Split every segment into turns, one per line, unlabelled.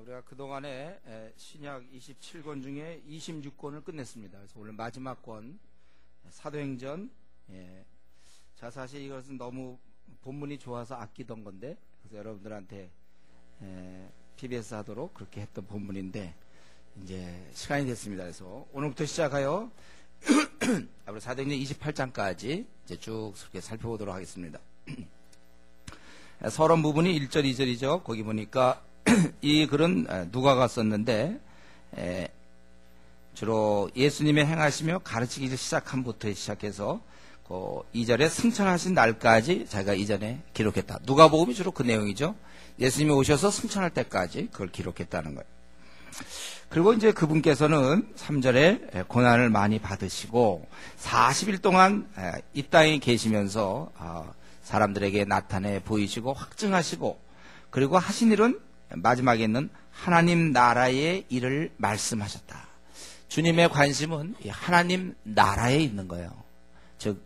우리가 그동안에 신약 27권 중에 26권을 끝냈습니다. 그래서 오늘 마지막 권 사도행전. 자, 사실 이것은 너무 본문이 좋아서 아끼던 건데, 그래서 여러분들한테 PBS 하도록 그렇게 했던 본문인데 이제 시간이 됐습니다. 그래서 오늘부터 시작하여 앞으로 사도행전 28장까지 이제 쭉 그렇게 살펴보도록 하겠습니다. 서론 부분이 1절 2절이죠. 거기 보니까 이 글은 누가가 썼는데 주로 예수님의 행하시며 가르치기 시작함부터 시작해서 그 2절에 승천하신 날까지 자기가 이전에 기록했다. 누가복음이 주로 그 내용이죠. 예수님이 오셔서 승천할 때까지 그걸 기록했다는 거예요. 그리고 이제 그분께서는 3절에 고난을 많이 받으시고 40일 동안 이 땅에 계시면서 사람들에게 나타내 보이시고 확증하시고, 그리고 하신 일은 마지막에는 하나님 나라의 일을 말씀하셨다. 주님의 관심은 하나님 나라에 있는 거예요. 즉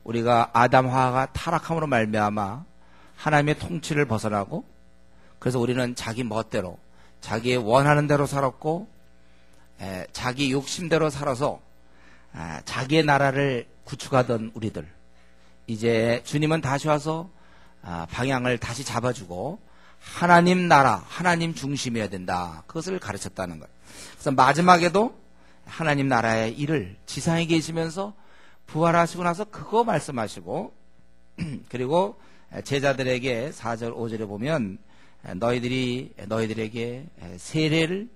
우리가 아담 하와가 타락함으로 말미암아 하나님의 통치를 벗어나고, 그래서 우리는 자기 멋대로 자기의 원하는 대로 살았고 자기 욕심대로 살아서 자기의 나라를 구축하던 우리들, 이제 주님은 다시 와서 방향을 다시 잡아주고 하나님 나라, 하나님 중심이어야 된다. 그것을 가르쳤다는 거예요. 그래서 마지막에도 하나님 나라의 일을 지상에 계시면서 부활하시고 나서 그거 말씀하시고, 그리고 제자들에게 4절 5절에 보면 너희들에게 세례를,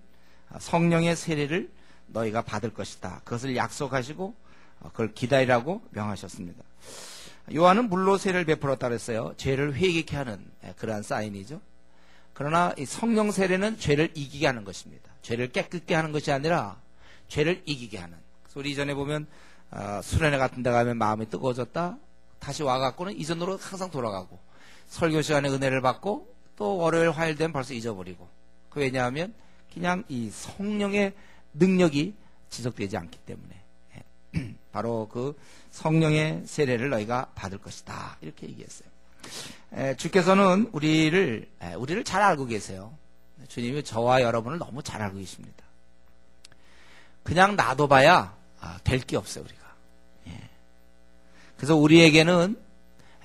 성령의 세례를 너희가 받을 것이다. 그것을 약속하시고 그걸 기다리라고 명하셨습니다. 요한은 물로 세례를 베풀었다 그랬어요. 죄를 회개케 하는 그러한 사인이죠. 그러나 이 성령 세례는 죄를 이기게 하는 것입니다. 죄를 깨끗게 하는 것이 아니라 죄를 이기게 하는. 그래서 우리 이전에 보면 수련회 같은 데 가면 마음이 뜨거워졌다, 다시 와갖고는 이전으로 항상 돌아가고, 설교 시간에 은혜를 받고 또 월요일 화요일 되면 벌써 잊어버리고. 그 왜냐하면 그냥 이 성령의 능력이 지속되지 않기 때문에. 바로 그 성령의 세례를 너희가 받을 것이다, 이렇게 얘기했어요. 주께서는 우리를 잘 알고 계세요. 주님이 저와 여러분을 너무 잘 알고 계십니다. 그냥 놔둬봐야 될 게 없어요, 우리가. 그래서 우리에게는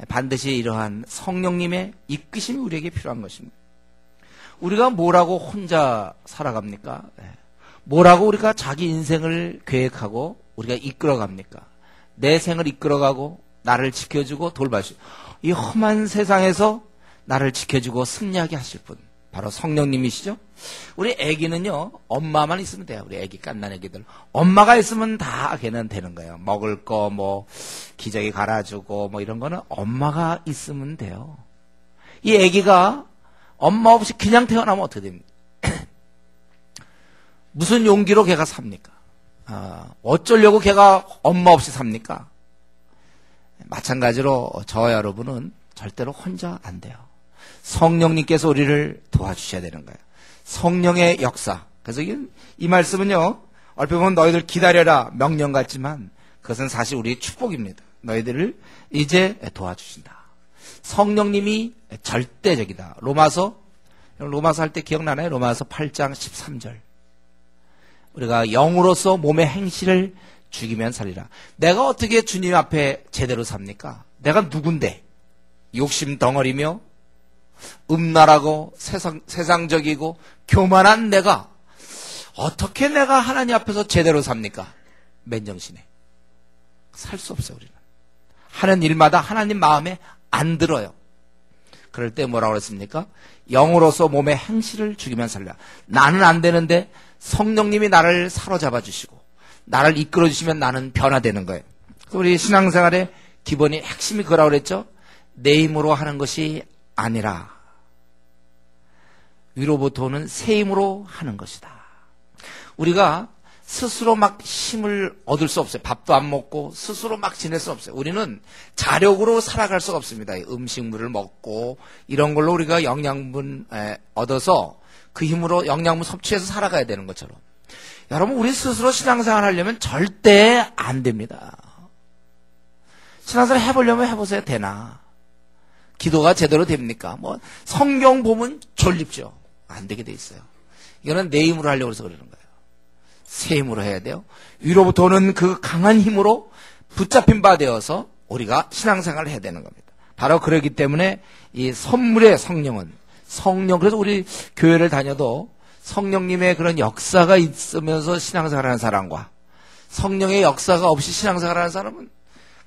반드시 이러한 성령님의 이끄심이 우리에게 필요한 것입니다. 우리가 뭐라고 혼자 살아갑니까? 뭐라고 우리가 자기 인생을 계획하고 우리가 이끌어갑니까? 내 생을 이끌어가고 나를 지켜주고 돌봐주고, 이 험한 세상에서 나를 지켜주고 승리하게 하실 분, 바로 성령님이시죠. 우리 애기는요, 엄마만 있으면 돼요. 우리 애기, 갓난 애기들, 엄마가 있으면 다 걔는 되는 거예요. 먹을 거 뭐 기저귀 갈아주고 뭐 이런 거는 엄마가 있으면 돼요. 이 애기가 엄마 없이 그냥 태어나면 어떻게 됩니까? 무슨 용기로 걔가 삽니까? 어쩌려고 걔가 엄마 없이 삽니까? 마찬가지로 저와 여러분은 절대로 혼자 안 돼요. 성령님께서 우리를 도와주셔야 되는 거예요. 성령의 역사. 그래서 이 말씀은요, 얼핏 보면 너희들 기다려라 명령 같지만 그것은 사실 우리의 축복입니다. 너희들을 이제 도와주신다. 성령님이 절대적이다. 로마서 할 때 기억나나요? 로마서 8장 13절. 우리가 영으로서 몸의 행실을 죽이면 살리라. 내가 어떻게 주님 앞에 제대로 삽니까? 내가 누군데? 욕심 덩어리며 음란하고 세상적이고 교만한 내가 어떻게 내가 하나님 앞에서 제대로 삽니까? 맨정신에 살 수 없어요. 우리는 하는 일마다 하나님 마음에 안 들어요. 그럴 때 뭐라고 그랬습니까? 영으로서 몸의 행실을 죽이면 살리라. 나는 안 되는데 성령님이 나를 사로잡아 주시고 나를 이끌어 주시면 나는 변화되는 거예요. 우리 신앙생활의 기본이, 핵심이 그거라고 그랬죠. 내 힘으로 하는 것이 아니라 위로부터 오는 새 힘으로 하는 것이다. 우리가 스스로 막 힘을 얻을 수 없어요. 밥도 안 먹고 스스로 막 지낼 수 없어요. 우리는 자력으로 살아갈 수가 없습니다. 음식물을 먹고 이런 걸로 우리가 영양분 얻어서 그 힘으로 영양분 섭취해서 살아가야 되는 것처럼, 여러분 우리 스스로 신앙생활 하려면 절대 안 됩니다. 신앙생활 해보려면 해보세요. 되나? 기도가 제대로 됩니까? 뭐 성경 보면 졸립죠. 안 되게 돼 있어요. 이거는 내 힘으로 하려고 해서 그러는 거예요. 새 힘으로 해야 돼요. 위로부터 오는 그 강한 힘으로 붙잡힌 바 되어서 우리가 신앙생활을 해야 되는 겁니다. 바로 그러기 때문에 이 선물의 성령은 그래서 우리 교회를 다녀도 성령님의 그런 역사가 있으면서 신앙생활하는 사람과 성령의 역사가 없이 신앙생활하는 사람은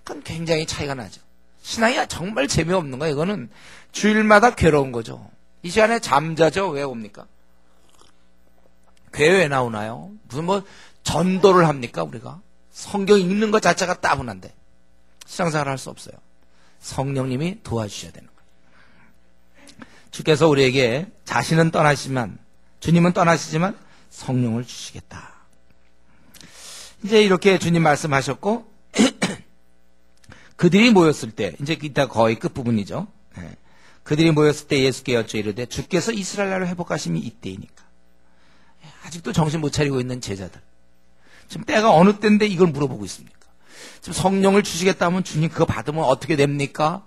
그건 굉장히 차이가 나죠. 신앙이 정말 재미없는 거예요. 이거는 주일마다 괴로운 거죠. 이 시간에 잠자죠. 왜 옵니까? 교회 왜 나오나요? 무슨 뭐 전도를 합니까 우리가? 성경 읽는 것 자체가 따분한데 신앙생활을 할 수 없어요. 성령님이 도와주셔야 되는 거예요. 주께서 우리에게 자신은 떠나시지만 주님은 떠나시지만 성령을 주시겠다. 이제 이렇게 주님 말씀하셨고 그들이 모였을 때 이제 이따 거의 끝부분이죠. 그들이 모였을 때 예수께 여쭈 이르되 주께서 이스라엘 나라를 회복하심이 이때이니까. 아직도 정신 못 차리고 있는 제자들. 지금 때가 어느 때인데 이걸 물어보고 있습니까? 지금 성령을 주시겠다면 주님 그거 받으면 어떻게 됩니까?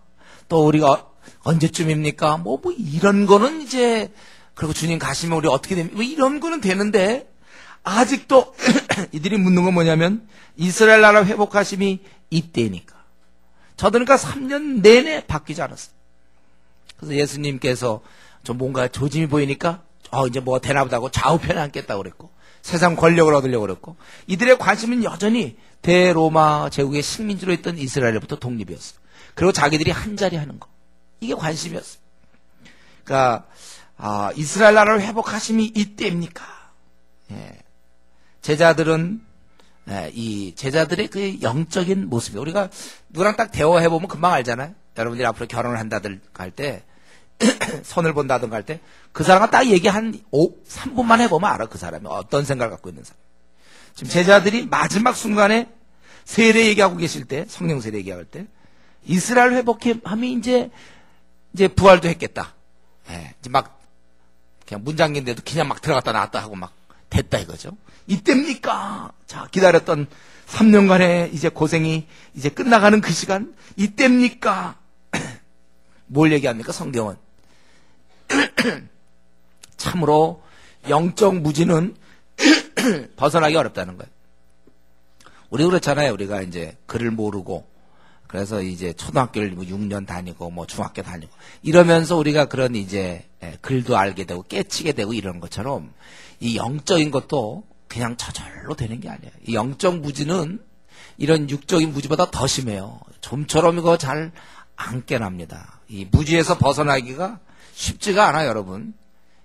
또 우리가 언제쯤입니까? 뭐 이런 거는 이제 그리고 주님 가시면 우리 어떻게 됩니까? 뭐 이런 거는 되는데 아직도 이들이 묻는 건 뭐냐면 이스라엘 나라 회복하심이 이때니까. 저들 그러니까 3년 내내 바뀌지 않았어요. 그래서 예수님께서 좀 뭔가 조짐이 보이니까 이제 뭐 되나보다 하고 좌우편에 앉겠다고 그랬고 세상 권력을 얻으려고 그랬고 이들의 관심은 여전히 대로마 제국의 식민지로 있던 이스라엘부터 독립이었어요. 그리고 자기들이 한 자리 하는 거. 이게 관심이었어요. 그러니까 이스라엘 나라를 회복하심이 이때입니까? 예. 제자들은 이 제자들의 그 영적인 모습이 우리가 누구랑 딱 대화해보면 금방 알잖아요. 여러분들이 앞으로 결혼을 한다든가 할 때 선을 본다든가 할 때 그 사람과 딱 얘기 한 3분만 해보면 알아. 그 사람이 어떤 생각을 갖고 있는 사람. 지금 제자들이 마지막 순간에 세례 얘기하고 계실 때 성령 세례 얘기할 때 이스라엘 회복함이 이제 부활도 했겠다. 예, 이제 막 그냥 문장인데도 그냥 막 들어갔다 나왔다 하고 막 됐다 이거죠. 이때입니까? 자, 기다렸던 3년간의 이제 고생이 이제 끝나가는 그 시간, 이때입니까? 뭘 얘기합니까? 성경은. 참으로 영적 무지는 벗어나기 어렵다는 거예요. 우리 그렇잖아요. 우리가 이제 글을 모르고, 그래서 이제 초등학교를 6년 다니고, 뭐 중학교 다니고, 이러면서 우리가 그런 이제 글도 알게 되고, 깨치게 되고 이런 것처럼, 이 영적인 것도 그냥 저절로 되는 게 아니에요. 이 영적 무지는 이런 육적인 무지보다 더 심해요. 좀처럼 이거 잘 안 깨납니다. 이 무지에서 벗어나기가 쉽지가 않아요, 여러분.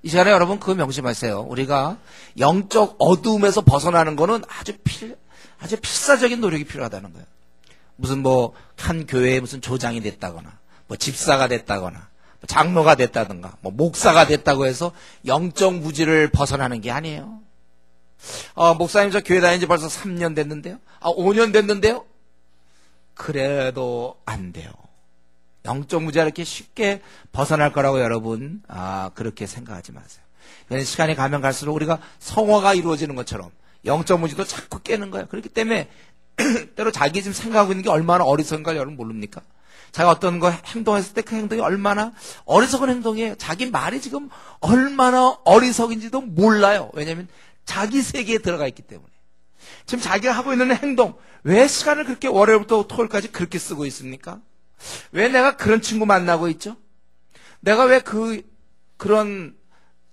이 시간에 여러분 그거 명심하세요. 우리가 영적 어두움에서 벗어나는 거는 아주 필사적인 노력이 필요하다는 거예요. 무슨 한 교회에 무슨 조장이 됐다거나, 집사가 됐다거나, 장로가 됐다든가, 목사가 됐다고 해서 영적 무지를 벗어나는 게 아니에요. 목사님 저 교회 다닌 지 벌써 3년 됐는데요? 5년 됐는데요? 그래도 안 돼요. 영적 무지가 이렇게 쉽게 벗어날 거라고 여러분, 그렇게 생각하지 마세요. 시간이 가면 갈수록 우리가 성화가 이루어지는 것처럼 영적 무지도 자꾸 깨는 거예요. 그렇기 때문에 때로 자기 지금 생각하고 있는 게 얼마나 어리석은가 여러분 모릅니까? 자기가 어떤 거 행동했을 때 그 행동이 얼마나 어리석은 행동이에요. 자기 말이 지금 얼마나 어리석인지도 몰라요. 왜냐하면 자기 세계에 들어가 있기 때문에. 지금 자기가 하고 있는 행동, 왜 시간을 그렇게 월요일부터 토요일까지 그렇게 쓰고 있습니까? 왜 내가 그런 친구 만나고 있죠? 내가 왜 그런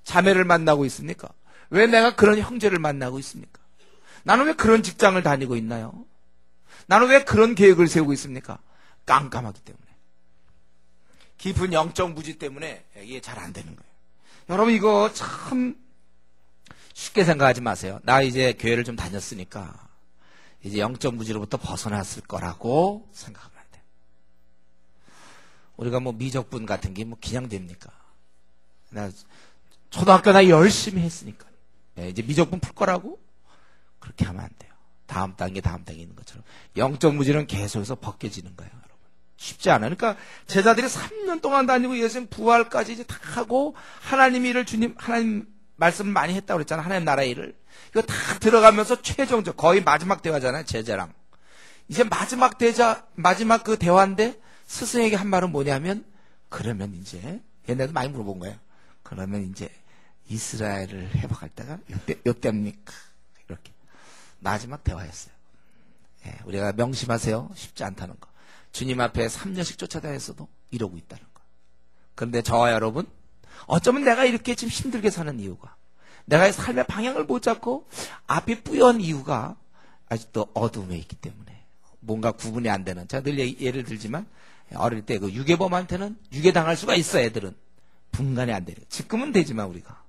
자매를 만나고 있습니까? 왜 내가 그런 형제를 만나고 있습니까? 나는 왜 그런 직장을 다니고 있나요? 나는 왜 그런 계획을 세우고 있습니까? 깜깜하기 때문에. 깊은 영적 무지 때문에 이게 잘 안 되는 거예요. 여러분 이거 참 쉽게 생각하지 마세요. 나 이제 교회를 좀 다녔으니까 이제 영적 무지로부터 벗어났을 거라고 생각하면 안 돼요. 우리가 미적분 같은 게 그냥 됩니까? 나 초등학교 나 열심히 했으니까 이제 미적분 풀 거라고? 그렇게 하면 안 돼요. 다음 단계 있는 것처럼 영적 무지는 계속해서 벗겨지는 거예요. 여러분 쉽지 않아요. 그러니까 제자들이 3년 동안 다니고 예수님 부활까지 이제 다 하고 하나님 일을 하나님 말씀을 많이 했다고 그랬잖아요. 하나님 나라 일을. 이거 다 들어가면서 최종적 거의 마지막 대화잖아요. 제자랑. 이제 마지막 그 대화인데 스승에게 한 말은 뭐냐면 그러면 이제 옛날에도 많이 물어본 거예요. 그러면 이제 이스라엘을 회복할 때가 요때입니까? 이렇게 마지막 대화였어요. 예, 우리가 명심하세요. 쉽지 않다는 거. 주님 앞에 3년씩 쫓아다녔어도 이러고 있다는 거. 그런데 저와 여러분, 어쩌면 내가 이렇게 지금 힘들게 사는 이유가, 내가 삶의 방향을 못 잡고 앞이 뿌연 이유가 아직도 어둠에 있기 때문에, 뭔가 구분이 안 되는, 제가 늘 예를 들지만 어릴 때 그 유괴범한테는 유괴당할 수가 있어. 애들은 분간이 안 되는. 지금은 되지만 우리가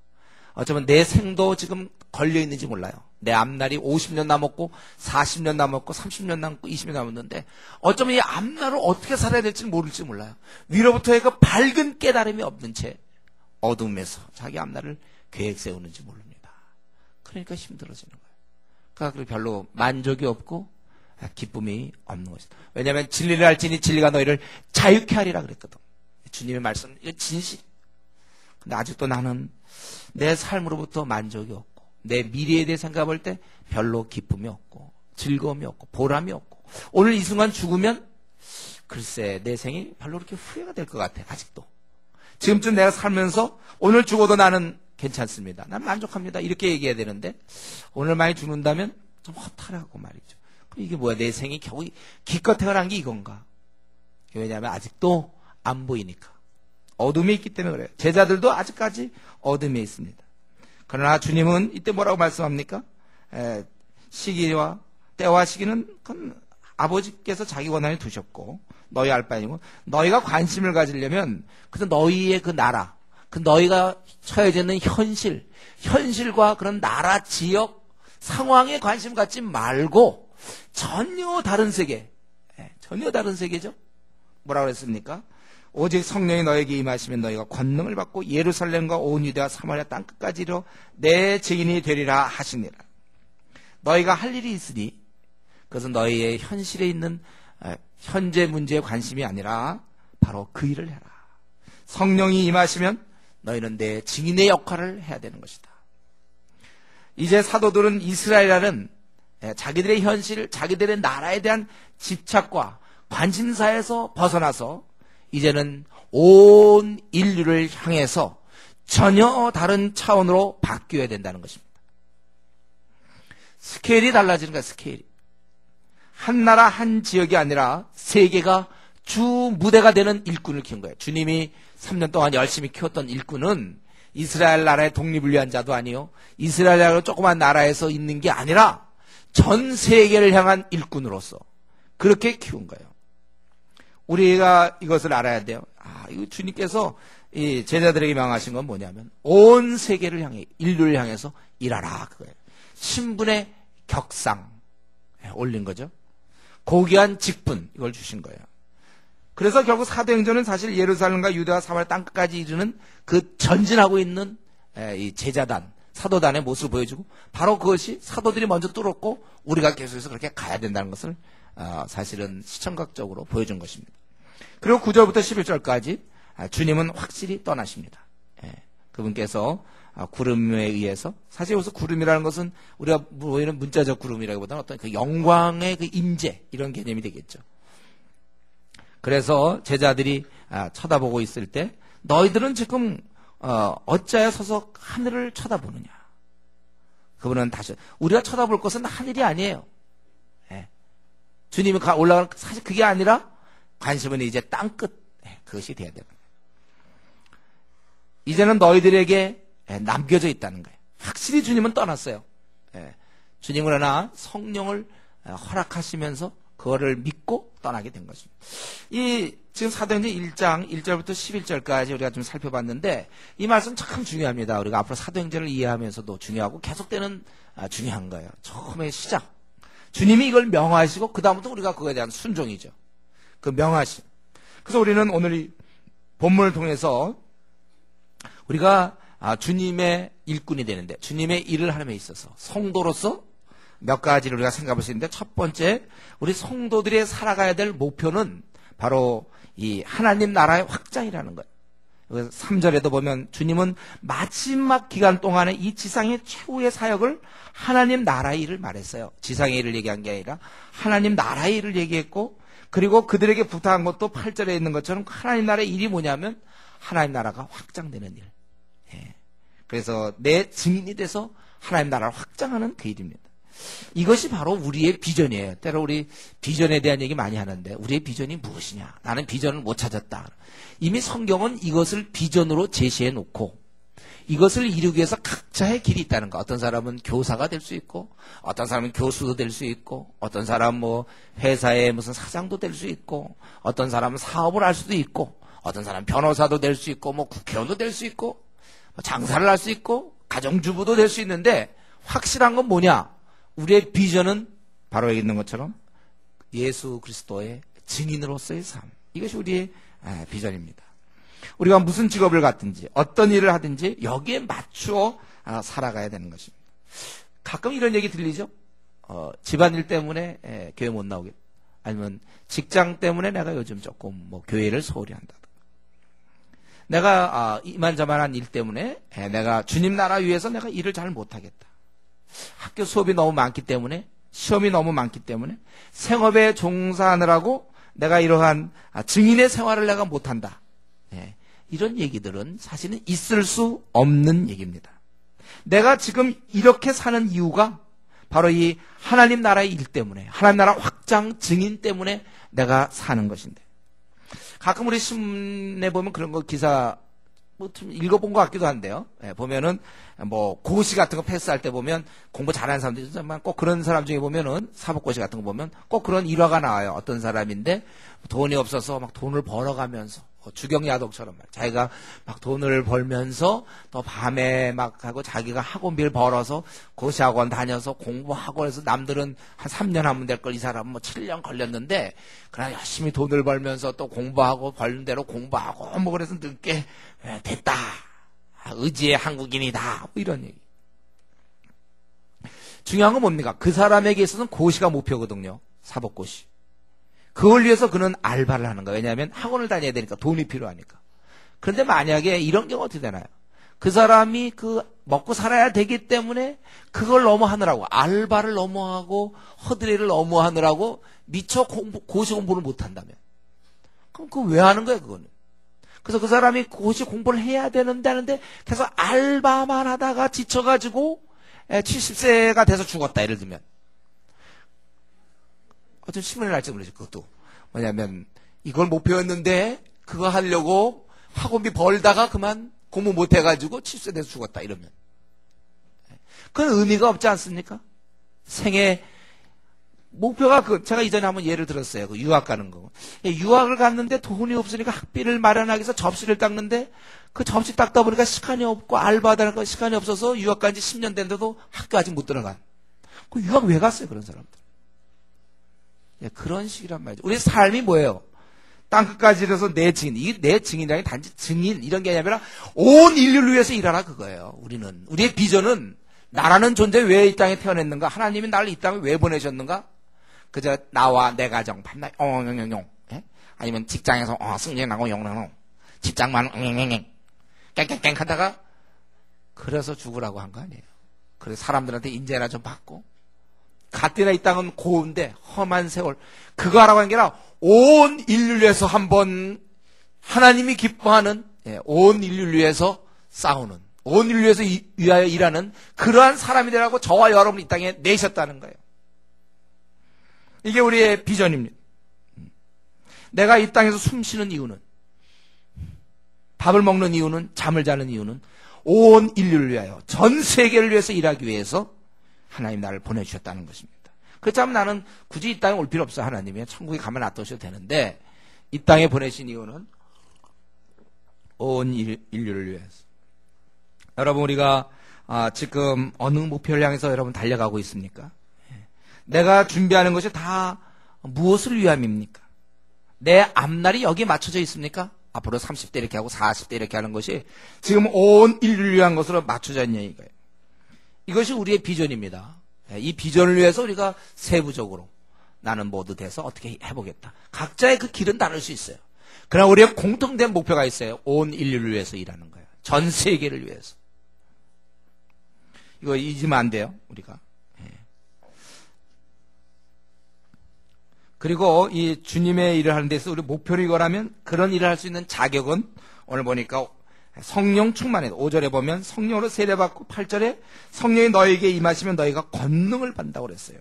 어쩌면 내 생도 지금 걸려 있는지 몰라요. 내 앞날이 50년 남았고 40년 남았고 30년 남았고 20년 남았는데 어쩌면 이 앞날을 어떻게 살아야 될지 모를지 몰라요. 위로부터의 그 밝은 깨달음이 없는 채 어둠에서 자기 앞날을 계획 세우는지 모릅니다. 그러니까 힘들어지는 거예요. 그러니까 별로 만족이 없고 기쁨이 없는 것이다. 왜냐하면 진리를 알지니 진리가 너희를 자유케 하리라 그랬거든. 주님의 말씀, 이거 진실. 근데 아직도 나는 내 삶으로부터 만족이 없고, 내 미래에 대해 생각할 때 별로 기쁨이 없고, 즐거움이 없고, 보람이 없고, 오늘 이 순간 죽으면 글쎄 내 생이 별로 그렇게 후회가 될 것 같아. 아직도 지금쯤 내가 살면서 오늘 죽어도 나는 괜찮습니다, 난 만족합니다, 이렇게 얘기해야 되는데 오늘 많이 죽는다면 좀 허탈하고 말이죠. 이게 뭐야, 내 생이 겨우 기껏 태어난 게 이건가. 왜냐하면 아직도 안 보이니까. 어둠에 있기 때문에 그래요. 제자들도 아직까지 어둠에 있습니다. 그러나 주님은 이때 뭐라고 말씀합니까? 시기와 때와 시기는 그건 아버지께서 자기 권한에 두셨고 너희 알 바 아니고, 너희가 관심을 가지려면 그래서 너희의 그 나라, 그 너희가 처해져 있는 현실과 그런 나라, 지역, 상황에 관심 갖지 말고 전혀 다른 세계, 전혀 다른 세계죠. 뭐라고 그랬습니까? 오직 성령이 너에게 임하시면 너희가 권능을 받고 예루살렘과 온 유대와 사마리아 땅끝까지 이르러 내 증인이 되리라 하시니라. 너희가 할 일이 있으니 그것은 너희의 현실에 있는 현재 문제에 관심이 아니라 바로 그 일을 해라. 성령이 임하시면 너희는 내 증인의 역할을 해야 되는 것이다. 이제 사도들은 이스라엘이라는 자기들의 현실, 자기들의 나라에 대한 집착과 관심사에서 벗어나서 이제는 온 인류를 향해서 전혀 다른 차원으로 바뀌어야 된다는 것입니다. 스케일이 달라지는 거야, 스케일이. 한 나라, 한 지역이 아니라 세계가 주 무대가 되는 일꾼을 키운 거예요. 주님이 3년 동안 열심히 키웠던 일꾼은 이스라엘 나라의 독립을 위한 자도 아니요, 이스라엘이라는 조그만 나라에서 있는 게 아니라 전 세계를 향한 일꾼으로서 그렇게 키운 거예요. 우리가 이것을 알아야 돼요. 이거 주님께서 이 제자들에게 명하신 건 뭐냐면 온 세계를 향해, 인류를 향해서 일하라, 그거예요. 신분의 격상 올린 거죠. 고귀한 직분, 이걸 주신 거예요. 그래서 결국 사도행전은 사실 예루살렘과 유대와 사마리아 땅끝까지 이르는 그 전진하고 있는 이 제자단, 사도단의 모습을 보여주고, 바로 그것이 사도들이 먼저 뚫었고 우리가 계속해서 그렇게 가야 된다는 것을 사실은 시청각적으로 보여준 것입니다. 그리고 9절부터 11절까지 주님은 확실히 떠나십니다. 그분께서 구름에 의해서, 사실 여기서 구름이라는 것은 우리가 보이는 문자적 구름이라기보다는 어떤 그 영광의 그 임재, 이런 개념이 되겠죠. 그래서 제자들이 쳐다보고 있을 때 너희들은 지금 어찌하여 서서 하늘을 쳐다보느냐. 그분은 다시, 우리가 쳐다볼 것은 하늘이 아니에요. 주님이 올라가는, 사실 그게 아니라 관심은 이제 땅끝, 그것이 돼야 되는 거예요. 이제는 너희들에게 남겨져 있다는 거예요. 확실히 주님은 떠났어요. 주님은 그러나 성령을 허락하시면서 그거를 믿고 떠나게 된 것입니다. 이 지금 사도행전 1장 1절부터 11절까지 우리가 좀 살펴봤는데 이 말씀 참 중요합니다. 우리가 앞으로 사도행전을 이해하면서도 중요하고 계속되는 중요한 거예요. 처음에 시작. 주님이 이걸 명하시고 그 다음부터 우리가 그거에 대한 순종이죠. 그 명하심. 그래서 우리는 오늘 이 본문을 통해서 우리가 주님의 일꾼이 되는데, 주님의 일을 하는 데 있어서 성도로서 몇 가지를 우리가 생각할 수 있는데, 첫 번째, 우리 성도들이 살아가야 될 목표는 바로 이 하나님 나라의 확장이라는 거예요. 그래서 3절에도 보면 주님은 마지막 기간 동안에 이 지상의 최후의 사역을 하나님 나라의 일을 말했어요. 지상의 일을 얘기한 게 아니라 하나님 나라의 일을 얘기했고, 그리고 그들에게 부탁한 것도 8절에 있는 것처럼 하나님 나라의 일이 뭐냐면 하나님 나라가 확장되는 일. 그래서 내 증인이 돼서 하나님 나라를 확장하는 그 일입니다. 이것이 바로 우리의 비전이에요. 때로 우리 비전에 대한 얘기 많이 하는데 우리의 비전이 무엇이냐? 나는 비전을 못 찾았다. 이미 성경은 이것을 비전으로 제시해 놓고 이것을 이루기 위해서 각자의 길이 있다는 거. 어떤 사람은 교사가 될 수 있고 어떤 사람은 교수도 될 수 있고 어떤 사람은 뭐 회사의 무슨 사장도 될 수 있고 어떤 사람은 사업을 할 수도 있고 어떤 사람은 변호사도 될 수 있고 뭐 국회의원도 될 수 있고 장사를 할 수 있고 가정주부도 될 수 있는데 확실한 건 뭐냐? 우리의 비전은 바로 여기 있는 것처럼 예수 그리스도의 증인으로서의 삶. 이것이 우리의 비전입니다. 우리가 무슨 직업을 갖든지 어떤 일을 하든지 여기에 맞추어 살아가야 되는 것입니다. 가끔 이런 얘기 들리죠? 집안일 때문에 교회 못 나오겠다. 아니면 직장 때문에 내가 요즘 조금 뭐 교회를 소홀히 한다. 내가 이만저만한 일 때문에 내가 주님 나라 위해서 내가 일을 잘 못하겠다. 학교 수업이 너무 많기 때문에 시험이 너무 많기 때문에 생업에 종사하느라고 내가 이러한 증인의 생활을 내가 못한다. 이런 얘기들은 사실은 있을 수 없는 얘기입니다. 내가 지금 이렇게 사는 이유가 바로 이 하나님 나라의 일 때문에 하나님 나라 확장 증인 때문에 내가 사는 것인데 가끔 우리 신문에 보면 그런 거 기사 뭐 좀 읽어본 것 같기도 한데요. 보면은 뭐 고시 같은 거 패스할 때 보면 공부 잘하는 사람들 있지만 꼭 그런 사람 중에 보면은 사법고시 같은 거 보면 꼭 그런 일화가 나와요. 어떤 사람인데 돈이 없어서 막 돈을 벌어가면서 주경야독처럼 자기가 막 돈을 벌면서 또 밤에 막 하고 자기가 학원비를 벌어서 고시학원 다녀서 공부하고 해서 남들은 한 3년 하면 될 걸 이 사람은 뭐 7년 걸렸는데 그냥 열심히 돈을 벌면서 또 공부하고 벌는 대로 공부하고 뭐 그래서 늦게 됐다. 의지의 한국인이다. 뭐 이런 얘기. 중요한 건 뭡니까? 그 사람에게 있어서는 고시가 목표거든요. 사법고시. 그걸 위해서 그는 알바를 하는 거예요. 왜냐하면 학원을 다녀야 되니까 돈이 필요하니까. 그런데 만약에 이런 경우 어떻게 되나요? 그 사람이 그 먹고 살아야 되기 때문에 그걸 너무 하느라고 알바를 너무 하고 허드레를 너무 하느라고 미처 고시 공부를 못 한다면 그럼 그거 왜 하는 거예요? 그거는. 그래서 그 사람이 고시 공부를 해야 되는데 하는데 계속 알바만 하다가 지쳐가지고 70세가 돼서 죽었다. 예를 들면 어떤 신문에 날지 모르죠. 그것도 뭐냐면 이걸 목표였는데 그거 하려고 학원비 벌다가 그만 공부 못해가지고 70세 돼서 죽었다. 이러면 그건 의미가 없지 않습니까? 생애 목표가 제가 이전에 한번 예를 들었어요. 그 유학 가는 거. 유학을 갔는데 돈이 없으니까 학비를 마련하기 위해서 접시를 닦는데 그 접시 닦다 보니까 시간이 없고 알바하다는 거 시간이 없어서 유학 간 지 10년 됐는데도 학교 아직 못 들어간. 그 유학 왜 갔어요? 그런 사람들. 그런 식이란 말이죠. 우리 삶이 뭐예요? 땅끝까지 이래서 내 증인. 이게 내 증인이라는 게 단지 증인 이런 게 아니라 온 인류를 위해서 일하라 그거예요. 우리의 비전은 나라는 존재 왜 이 땅에 태어났는가? 하나님이 나를 이 땅에 왜 보내셨는가? 그저 나와 내 가정 밤낮 엉엉엉엉 아니면 직장에서 승진하고 영롱 집장만 엉엉엉 깽깽깽 하다가 그래서 죽으라고 한 거 아니에요. 그래서 사람들한테 인재나 좀 받고 갓디나 이 땅은 고운데 험한 세월 그거 하라고 한 게 아니라 온 인류를 위해서 한번 하나님이 기뻐하는 온 인류를 위해서 싸우는 온 인류를 위해서 위하여 일하는 그러한 사람이 되라고 저와 여러분 이 땅에 내셨다는 거예요. 이게 우리의 비전입니다. 내가 이 땅에서 숨 쉬는 이유는 밥을 먹는 이유는 잠을 자는 이유는 온 인류를 위하여 전 세계를 위해서 일하기 위해서 하나님 나를 보내주셨다는 것입니다. 그렇다면 나는 굳이 이 땅에 올 필요 없어. 하나님이 천국에 가면 놔두셔도 되는데 이 땅에 보내신 이유는 온 인류를 위해서. 여러분 우리가 지금 어느 목표를 향해서 여러분 달려가고 있습니까? 내가 준비하는 것이 다 무엇을 위함입니까? 내 앞날이 여기에 맞춰져 있습니까? 앞으로 30대 이렇게 하고 40대 이렇게 하는 것이 지금 온 인류를 위한 것으로 맞춰져 있냐 이거예요. 이것이 우리의 비전입니다. 이 비전을 위해서 우리가 세부적으로 나는 모두 돼서 어떻게 해보겠다. 각자의 그 길은 다를 수 있어요. 그러나 우리의 공통된 목표가 있어요. 온 인류를 위해서 일하는 거예요. 전 세계를 위해서. 이거 잊으면 안 돼요. 우리가. 그리고 이 주님의 일을 하는 데서 우리 목표를 이거라면 그런 일을 할 수 있는 자격은 오늘 보니까 성령 충만해. 5절에 보면 성령으로 세례받고 8절에 성령이 너에게 임하시면 너희가 권능을 받는다고 그랬어요.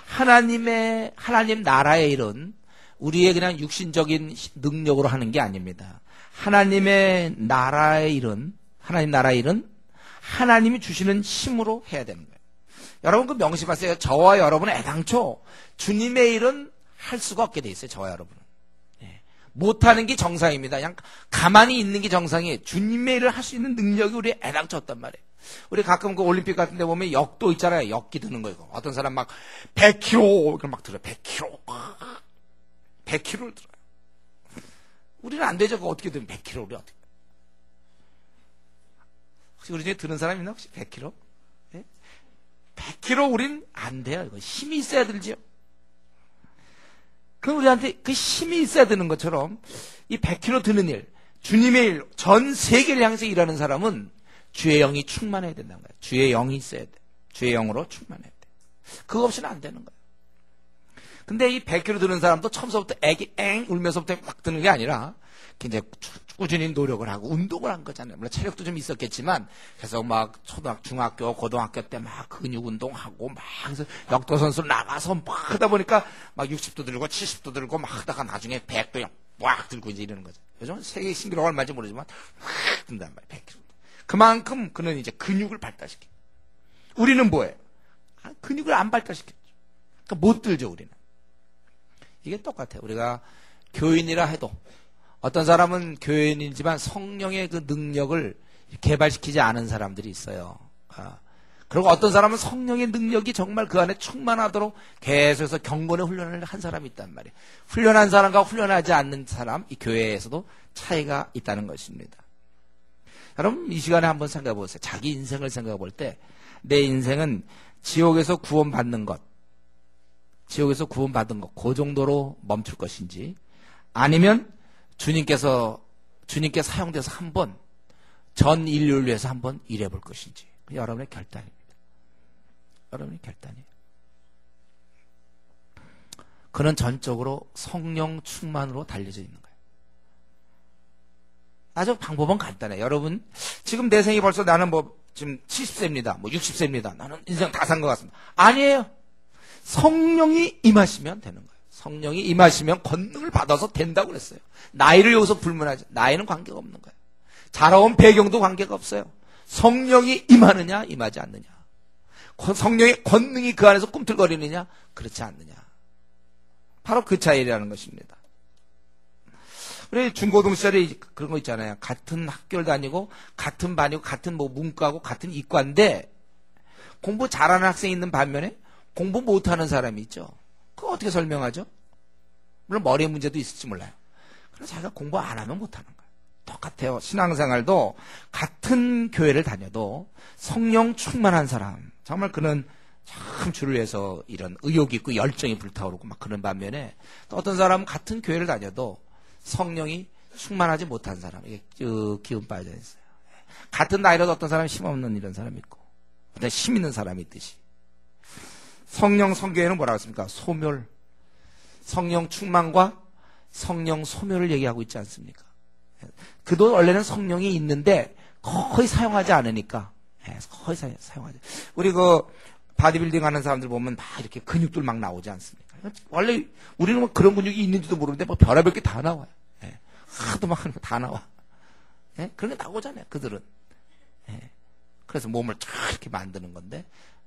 하나님 나라의 일은 우리의 그냥 육신적인 능력으로 하는 게 아닙니다. 하나님 나라의 일은 하나님이 주시는 힘으로 해야 되는 거예요. 여러분 그 명심하세요. 저와 여러분은 애당초 주님의 일은 할 수가 없게 돼 있어요. 저와 여러분은. 못하는 게 정상입니다. 그냥 가만히 있는 게 정상이에요. 주님의 일을 할 수 있는 능력이 우리 애당초 없단 말이에요. 우리 가끔 그 올림픽 같은 데 보면 역도 있잖아요. 역기 드는 거 이거. 어떤 사람 막 100kg 이렇게 막 들어요. 100kg. 100kg를 들어요. 우리는 안 되죠. 그거 어떻게 들면 100kg 우리 어떻게. 혹시 우리 중에 드는 사람 있나? 혹시 100kg? 네? 100kg 우린 안 돼요. 이거 힘이 있어야 들지요. 그럼 우리한테 그 힘이 있어야 되는 것처럼 이 100kg 드는 일, 주님의 일, 전 세계를 향해서 일하는 사람은 주의 영이 충만해야 된다는 거예요. 주의 영이 있어야 돼. 주의 영으로 충만해야 돼. 그거 없이는 안 되는 거예요. 근데 이 100kg 드는 사람도 처음부터 애기 엥 울면서부터 막 드는 게 아니라 이제 꾸준히 노력을 하고 운동을 한 거잖아요. 물론 체력도 좀 있었겠지만 그래서 막 중학교, 고등학교 때 막 근육 운동하고 막 해서 역도 선수로 나가서 막 하다 보니까 막 60도 들고 70도 들고 막 하다가 나중에 100도 막 들고 이제 이러는 거죠. 요즘 세계 신기록 얼마인지 모르지만 확 든단 말이에요. 100kg. 그만큼 그는 이제 근육을 발달시켜. 우리는 뭐예요? 근육을 안 발달시켰죠. 그러니까 못 들죠, 우리는. 이게 똑같아요. 우리가 교인이라 해도 어떤 사람은 교인이지만 성령의 그 능력을 개발시키지 않은 사람들이 있어요. 그리고 어떤 사람은 성령의 능력이 정말 그 안에 충만하도록 계속해서 경건의 훈련을 한 사람이 있단 말이에요. 훈련한 사람과 훈련하지 않는 사람, 이 교회에서도 차이가 있다는 것입니다. 여러분 이 시간에 한번 생각해 보세요. 자기 인생을 생각해 볼 때 내 인생은 지옥에서 구원받는 것, 그 정도로 멈출 것인지 아니면 주님께 사용돼서 한번 전 인류를 위해서 한번 일해볼 것인지 여러분의 결단입니다. 여러분의 결단이에요. 그는 전적으로 성령 충만으로 달려져 있는 거예요. 아주 방법은 간단해요. 여러분 지금 내 생이 벌써 나는 지금 70세입니다. 60세입니다. 나는 인생 다 산 것 같습니다. 아니에요. 성령이 임하시면 되는 거예요. 성령이 임하시면 권능을 받아서 된다고 그랬어요. 나이를 여기서 불문하죠. 나이는 관계가 없는 거예요. 자라온 배경도 관계가 없어요. 성령이 임하느냐 임하지 않느냐, 성령의 권능이 그 안에서 꿈틀거리느냐 그렇지 않느냐, 바로 그 차이라는 것입니다. 우리 중고등 시절에 그런 거 있잖아요. 같은 학교를 다니고 같은 반이고 같은 문과고 같은 이과인데 공부 잘하는 학생이 있는 반면에 공부 못하는 사람이 있죠. 그거 어떻게 설명하죠? 물론 머리에 문제도 있을지 몰라요. 그래서 자기가 공부 안 하면 못하는 거예요. 똑같아요. 신앙생활도 같은 교회를 다녀도 성령 충만한 사람, 정말 그는 참 주를 위해서 이런 의욕이 있고 열정이 불타오르고 막 그런 반면에 또 어떤 사람은 같은 교회를 다녀도 성령이 충만하지 못한 사람, 이게 쭉 기운 빠져 있어요. 같은 나이라도 어떤 사람은 힘없는 이런 사람이 있고 어떤 힘 있는 사람이 있듯이 성령 성경에는 뭐라고 했습니까? 소멸, 성령 충만과 성령 소멸을 얘기하고 있지 않습니까? 그도 원래는 성령이 있는데 거의 사용하지 않으니까 거의 사용하지. 우리 그 바디빌딩 하는 사람들 보면 막 이렇게 근육들 막 나오지 않습니까? 원래 우리는 뭐 그런 근육이 있는지도 모르는데 뭐 별의별 게 다 나와요. 하도 막 하는 거 다 나와. 그런 게 나오잖아요. 그들은. 그래서 몸을 쫙 이렇게 만드는 건데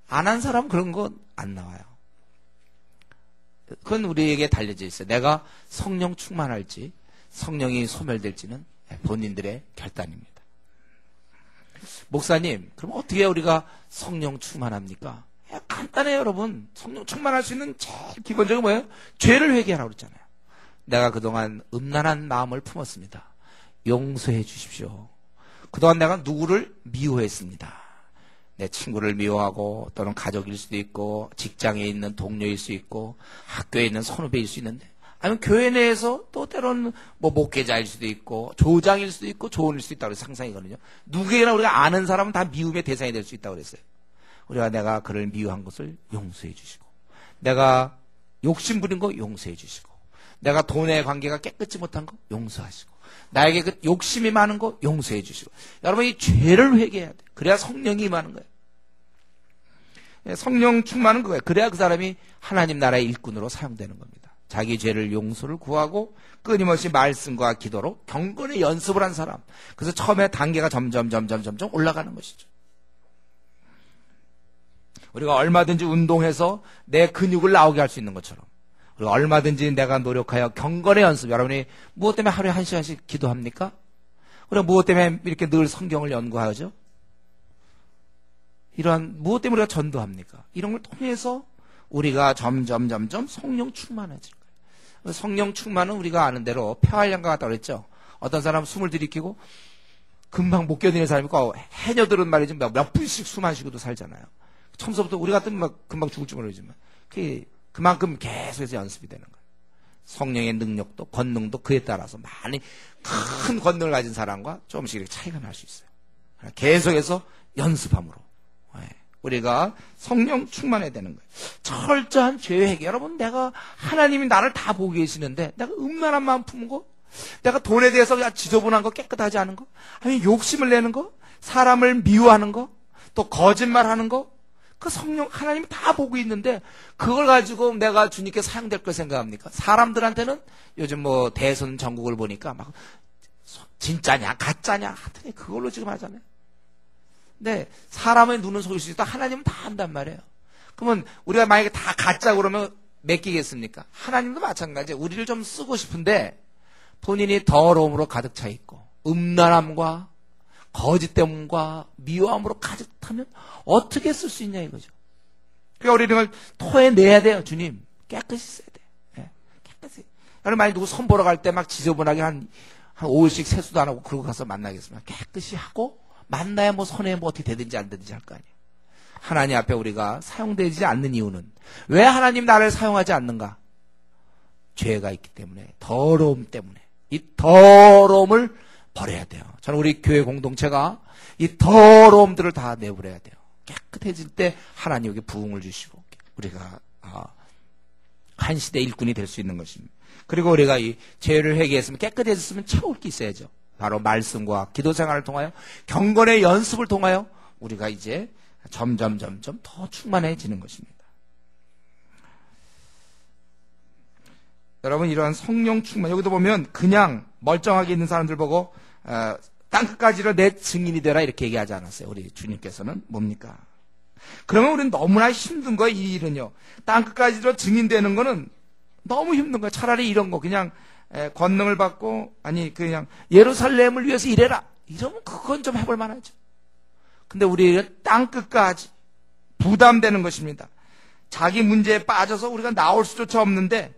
안 한 사람은 그런 거 안 나와요. 그건 우리에게 달려져 있어요. 내가 성령 충만할지 성령이 소멸될지는 본인들의 결단입니다. 목사님, 그럼 어떻게 우리가 성령 충만합니까? 간단해요, 여러분. 성령 충만할 수 있는 제일 기본적인 뭐예요? 죄를 회개하라고 그랬잖아요. 내가 그동안 음란한 마음을 품었습니다. 용서해 주십시오. 그동안 내가 누구를 미워했습니다. 내 친구를 미워하고 또는 가족일 수도 있고 직장에 있는 동료일 수 있고 학교에 있는 선후배일 수 있는데 아니면 교회 내에서 또 때로는 뭐 목회자일 수도 있고 조장일 수도 있고 조언일 수도 있다고 상상이거든요. 누구에게나 우리가 아는 사람은 다 미움의 대상이 될 수 있다고 그랬어요. 우리가 내가 그를 미워한 것을 용서해 주시고 내가 욕심 부린 거 용서해 주시고 내가 돈의 관계가 깨끗이 못한 거 용서하시고 나에게 그 욕심이 많은 거 용서해 주시고. 여러분, 이 죄를 회개해야 돼. 그래야 성령이 임하는 거예요. 성령 충만은 그거예요. 그래야 그 사람이 하나님 나라의 일꾼으로 사용되는 겁니다. 자기 죄를 용서를 구하고 끊임없이 말씀과 기도로 경건의 연습을 한 사람. 그래서 처음에 단계가 점점 올라가는 것이죠. 우리가 얼마든지 운동해서 내 근육을 나오게 할 수 있는 것처럼, 그리고 얼마든지 내가 노력하여 경건의 연습. 여러분이 무엇 때문에 하루에 1시간씩 기도합니까? 우리가 무엇 때문에 이렇게 늘 성경을 연구하죠? 이러한 무엇 때문에 우리가 전도합니까? 이런 걸 통해서 우리가 점점 성령 충만해질 거예요. 성령 충만은 우리가 아는 대로 폐활량과 같다고 그랬죠. 어떤 사람은 숨을 들이키고 금방 못 견디는 사람이 있고, 해녀들은 말이죠, 몇 분씩 숨 안 쉬고도 살잖아요. 처음부터 우리 같으면 막 금방 죽을 줄 모르지만 그만큼 계속해서 연습이 되는 거예요. 성령의 능력도 권능도 그에 따라서 많이 큰 권능을 가진 사람과 조금씩 이렇게 차이가 날 수 있어요. 계속해서 연습함으로 우리가 성령 충만해야 되는 거예요. 철저한 죄회개. 여러분, 내가 하나님이 나를 다 보고 계시는데 내가 음란한 마음 품은 거, 내가 돈에 대해서 지저분한 거, 깨끗하지 않은 거, 아니면 욕심을 내는 거, 사람을 미워하는 거, 또 거짓말하는 거, 그 성령 하나님이 다 보고 있는데 그걸 가지고 내가 주님께 사용될 걸 생각합니까? 사람들한테는 요즘 뭐 대선 전국을 보니까 막 진짜냐 가짜냐 하여튼 그걸로 지금 하잖아요. 근데 사람의 눈은 속일 수 있다. 하나님은 다 한단 말이에요. 그러면 우리가 만약에 다 가짜 그러면 맡기겠습니까? 하나님도 마찬가지예요. 우리를 좀 쓰고 싶은데 본인이 더러움으로 가득 차 있고 음란함과 거짓됨과 미워함으로 가득 타면 어떻게 쓸 수 있냐 이거죠. 그러니까 우리는 걸 토해내야 돼요. 주님, 깨끗이 써야 돼. 네, 깨끗이. 여러분, 만약 누구 선 보러 갈 때 막 지저분하게 한 5일씩 세수도 안 하고 그러고 가서 만나겠습니다. 깨끗이 하고 만나야 뭐 손에 뭐 어떻게 되든지 안 되든지 할 거 아니에요. 하나님 앞에 우리가 사용되지 않는 이유는 왜 하나님 나를 사용하지 않는가? 죄가 있기 때문에, 더러움 때문에. 이 더러움을 버려야 돼요. 저는 우리 교회 공동체가 이 더러움들을 다 내버려야 돼요. 깨끗해질 때 하나님에게 부흥을 주시고 우리가 한 시대 일꾼이 될 수 있는 것입니다. 그리고 우리가 이 죄를 회개했으면, 깨끗해졌으면 채울 게 있어야죠. 바로 말씀과 기도 생활을 통하여 경건의 연습을 통하여 우리가 이제 점점 더 충만해지는 것입니다. 여러분, 이러한 성령 충만, 여기도 보면 그냥 멀쩡하게 있는 사람들 보고 땅끝까지로 내 증인이 되라 이렇게 얘기하지 않았어요. 우리 주님께서는 뭡니까? 그러면 우리는 너무나 힘든 거예요. 이 일은요. 땅끝까지로 증인되는 거는 너무 힘든 거예요. 차라리 이런 거 그냥 권능을 받고, 아니 그냥 예루살렘을 위해서 일해라 이러면 그건 좀 해볼 만하죠. 근데 우리는 땅끝까지 부담되는 것입니다. 자기 문제에 빠져서 우리가 나올 수조차 없는데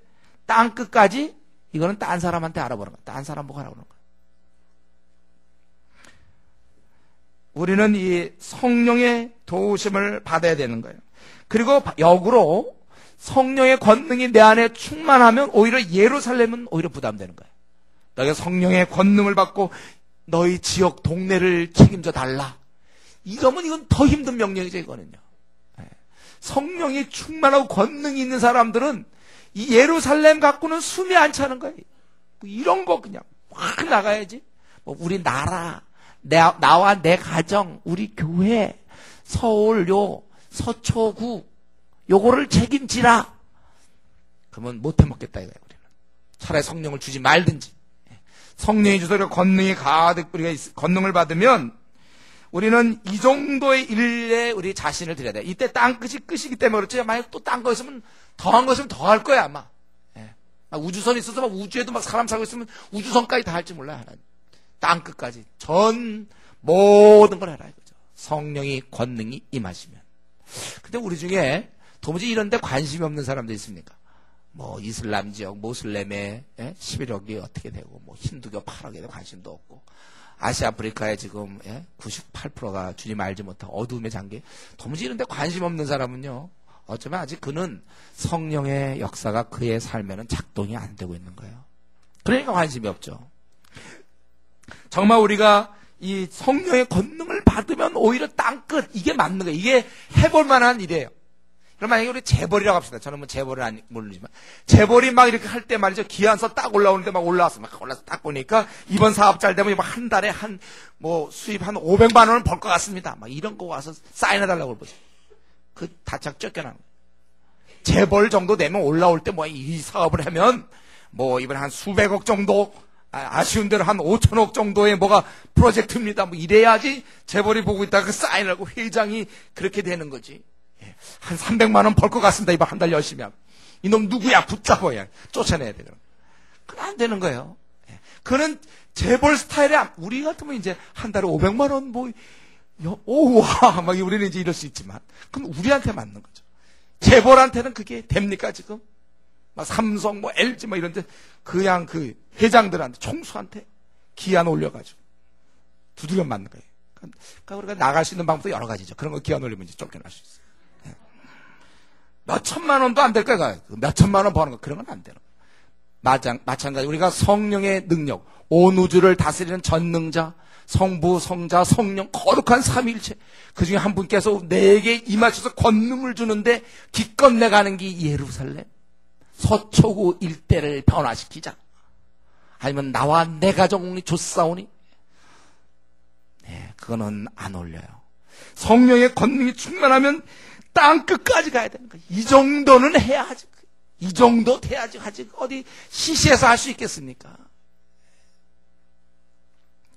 땅끝까지, 이거는 딴 사람한테 알아보는 거야. 딴 사람 보고 알아보는 거야. 우리는 이 성령의 도우심을 받아야 되는 거예요. 그리고 역으로 성령의 권능이 내 안에 충만하면 오히려 예루살렘은 오히려 부담되는 거예요. 너희가 성령의 권능을 받고 너희 지역 동네를 책임져 달라. 이러면 이건 더 힘든 명령이죠, 이거는요. 성령이 충만하고 권능이 있는 사람들은 이 예루살렘 갖고는 숨이 안 차는 거예요. 뭐 이런 거 그냥 확 나가야지. 뭐 우리 나라, 나와 내 가정, 우리 교회, 서울 요 서초구 요거를 책임지라. 그러면 못 해먹겠다 이거예요. 우리는 차라리 성령을 주지 말든지, 성령이 주소로 권능이 가득, 우리가 권능을 받으면 우리는 이 정도의 일에 우리 자신을 드려야 돼. 이때 땅끝이 끝이기 때문에 그렇지. 만약 또 딴 거 있으면 더한 거 있으면 더 할 거야 아마. 막 우주선이 있어서 막 우주에도 막 사람 살고 있으면 우주선까지 다 할지 몰라요. 땅끝까지 전 모든 걸 해라 이거죠. 성령이 권능이 임하시면. 근데 우리 중에 도무지 이런 데 관심이 없는 사람도 있습니까? 뭐 이슬람 지역 모슬렘의 11억이 어떻게 되고, 뭐 힌두교 8억에 관심도 없고, 아시아프리카에 지금 98%가 주님 알지 못하고 어두움에 잠겨, 도무지 이런 데 관심 없는 사람은요, 어쩌면 아직 그는 성령의 역사가 그의 삶에는 작동이 안 되고 있는 거예요. 그러니까 관심이 없죠. 정말 우리가 이 성령의 권능을 받으면 오히려 땅끝, 이게 맞는 거예요. 이게 해볼 만한 일이에요. 그럼 만약에 우리 재벌이라고 합시다. 저는 뭐 재벌은 모르지만 재벌이 막 이렇게 할 때 말이죠. 기한서 딱 올라오는데 막 올라왔어. 막 올라서 딱 보니까 이번 사업 잘 되면 한 달에 수입 한 500만 원을 벌 것 같습니다. 막 이런 거 와서 사인해달라고 보세요. 그 다짝 쫓겨나는 거예요. 재벌 정도 되면 올라올 때 뭐 이 사업을 하면 뭐 이번에 한 수백억 정도, 아쉬운 대로 한 5천억 정도의 뭐가 프로젝트입니다. 뭐 이래야지 재벌이 보고 있다가 그 사인하고 회장이 그렇게 되는 거지. 한 300만 원 벌 것 같습니다. 이번 한 달 열심히 하면. 이놈 누구야? 붙잡아야. 쫓아내야 돼. 그건 안 되는 거예요. 그는 재벌 스타일이, 우리 같으면 이제 한 달에 500만 원 오와, 막 우리는 이제 이럴 수 있지만, 그건 우리한테 맞는 거죠. 재벌한테는 그게 됩니까, 지금? 막 삼성, 뭐 LG, 뭐 이런데, 그냥 그 회장들한테, 총수한테 기한 올려가지고, 두들겨 맞는 거예요. 그러니까 우리가 나갈 수 있는 방법도 여러 가지죠. 그런 거 기한 올리면 이제 쫓겨날 수 있어요. 몇 천만 원도 안 될 거야. 몇 천만 원 버는 거, 그런 건 안 되는 거예요. 마찬가지, 우리가 성령의 능력, 온 우주를 다스리는 전능자, 성부, 성자, 성령, 거룩한 삼위일체, 그 중에 한 분께서 내게 임하셔서 권능을 주는데 기껏 내가는 게 예루살렘 서초구 일대를 변화시키자. 아니면 나와 내 가정이 좋사오니, 그거는 안 올려요. 성령의 권능이 충만하면 땅 끝까지 가야 되는 거예요. 이 정도는 해야 하지. 이 정도 돼야지 하지. 어디 시시해서 할 수 있겠습니까?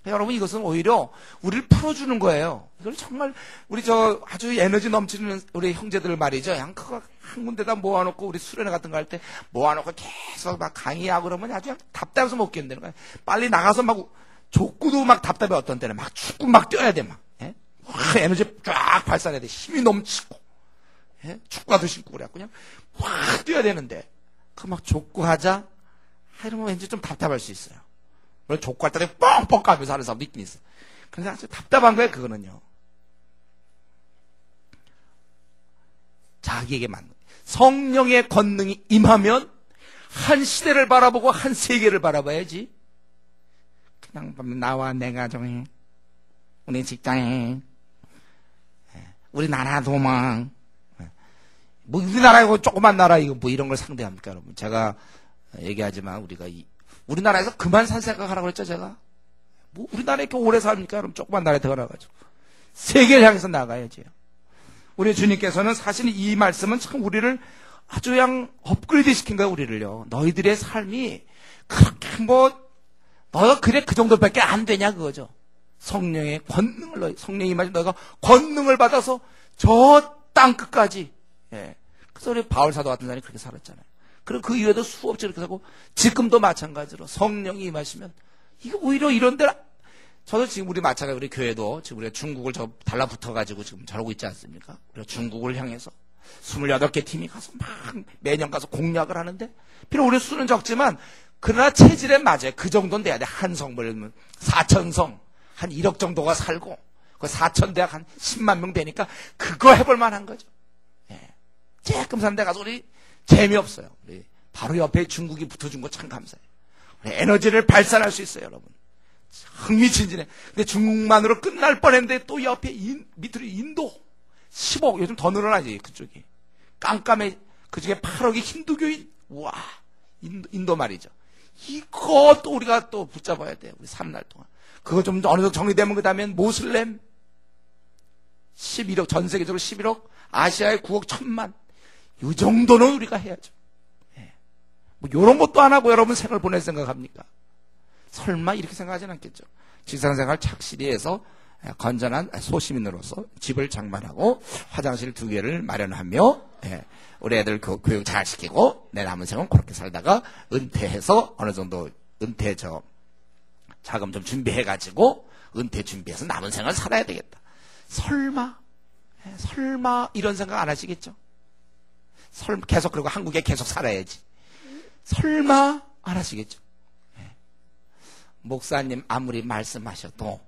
여러분, 이것은 오히려 우리를 풀어주는 거예요. 이걸 정말 우리 아주 에너지 넘치는 우리 형제들 말이죠. 그거 한 군데다 모아놓고 우리 수련회 같은 거 할 때 모아놓고 계속 막 강의하고 그러면 아주 답답해서 못 견디는 거예요. 빨리 나가서 막 족구도 막 답답해. 어떤 때는 막 축구 막 뛰어야 돼. 막 에너지 쫙 발산해야 돼. 힘이 넘치고. 축구화도 신고 그래. 그냥 확 뛰어야 되는데 그 막 족구하자 이러면 왠지 좀 답답할 수 있어요. 물론 족구할 때 뻥뻥 까면서 하는 사람도 있긴 있어요. 그래서 아주 답답한 거예요. 그거는요. 자기에게 맞는 성령의 권능이 임하면 한 시대를 바라보고 한 세계를 바라봐야지. 그냥 나와 내 가정에, 우리 직장에, 우리 나라 도망, 뭐 우리나라 이거 조그만 나라 이거 뭐 이런 걸 상대합니까, 여러분? 제가 얘기하지만 우리나라에서 그만 살 생각하라고 그랬죠, 제가. 뭐 우리나라에 이렇게 오래 삽니까, 여러분? 조그만 나라에 태어나가지고 세계를 향해서 나가야지요. 우리 주님께서는 사실 이 말씀은 참 우리를 아주 그냥 업그레이드 시킨 거예요, 우리를요. 너희들의 삶이 그렇게 너가 그래 그 정도밖에 안 되냐 그거죠. 성령의 권능을 성령이 말씀 너희가 권능을 받아서 저 땅 끝까지. 그래서 우리 바울 사도 같은 사람이 그렇게 살았잖아요. 그리고 그 이후에도 수없이 그렇게 하고 지금도 마찬가지로 성령이 임하시면 이거 오히려 이런 데라. 저도 지금 우리 마찬가지 우리 교회도 지금 우리가 중국을 달라붙어가지고 지금 저러고 있지 않습니까? 우리가 중국을 향해서 28개 팀이 가서 막 매년 가서 공략을 하는데 비록 우리 수는 적지만 그러나 체질에 맞아요. 그 정도는 돼야 돼. 한 성을 4,000성 한 1억 정도가 살고 그 4,000대학 한 10만 명 되니까 그거 해볼 만한 거죠. 조금 사는 데 가서 우리 재미없어요. 우리 바로 옆에 중국이 붙어준 거 참 감사해요. 우리 에너지를 발산할 수 있어요, 여러분. 흥미진진해. 근데 중국만으로 끝날 뻔했는데 또 옆에 밑으로 인도 10억, 요즘 더 늘어나지 그쪽이. 깜깜해. 그중에 8억이 힌두교인. 우와, 인도 말이죠. 이거 또 우리가 또 붙잡아야 돼요. 우리 3날 동안. 그거 좀 어느 정도 정리되면 그 다음엔 모슬렘 11억, 전 세계적으로 11억, 아시아에 9억 1,000만. 이 정도는 우리가 해야죠. 뭐 요런 것도 안 하고 여러분 생을 보낼 생각합니까? 설마 이렇게 생각하진 않겠죠. 직장생활 착실히 해서 건전한 소시민으로서 집을 장만하고 화장실 2개를 마련하며 우리 애들 교육 잘 시키고 내 남은 생은 그렇게 살다가 은퇴해서 어느 정도 은퇴 자금 좀 준비해가지고 은퇴 준비해서 남은 생을 살아야 되겠다. 설마 이런 생각 안 하시겠죠? 계속 그리고 한국에 계속 살아야지. 설마 안 하시겠죠? 목사님 아무리 말씀하셔도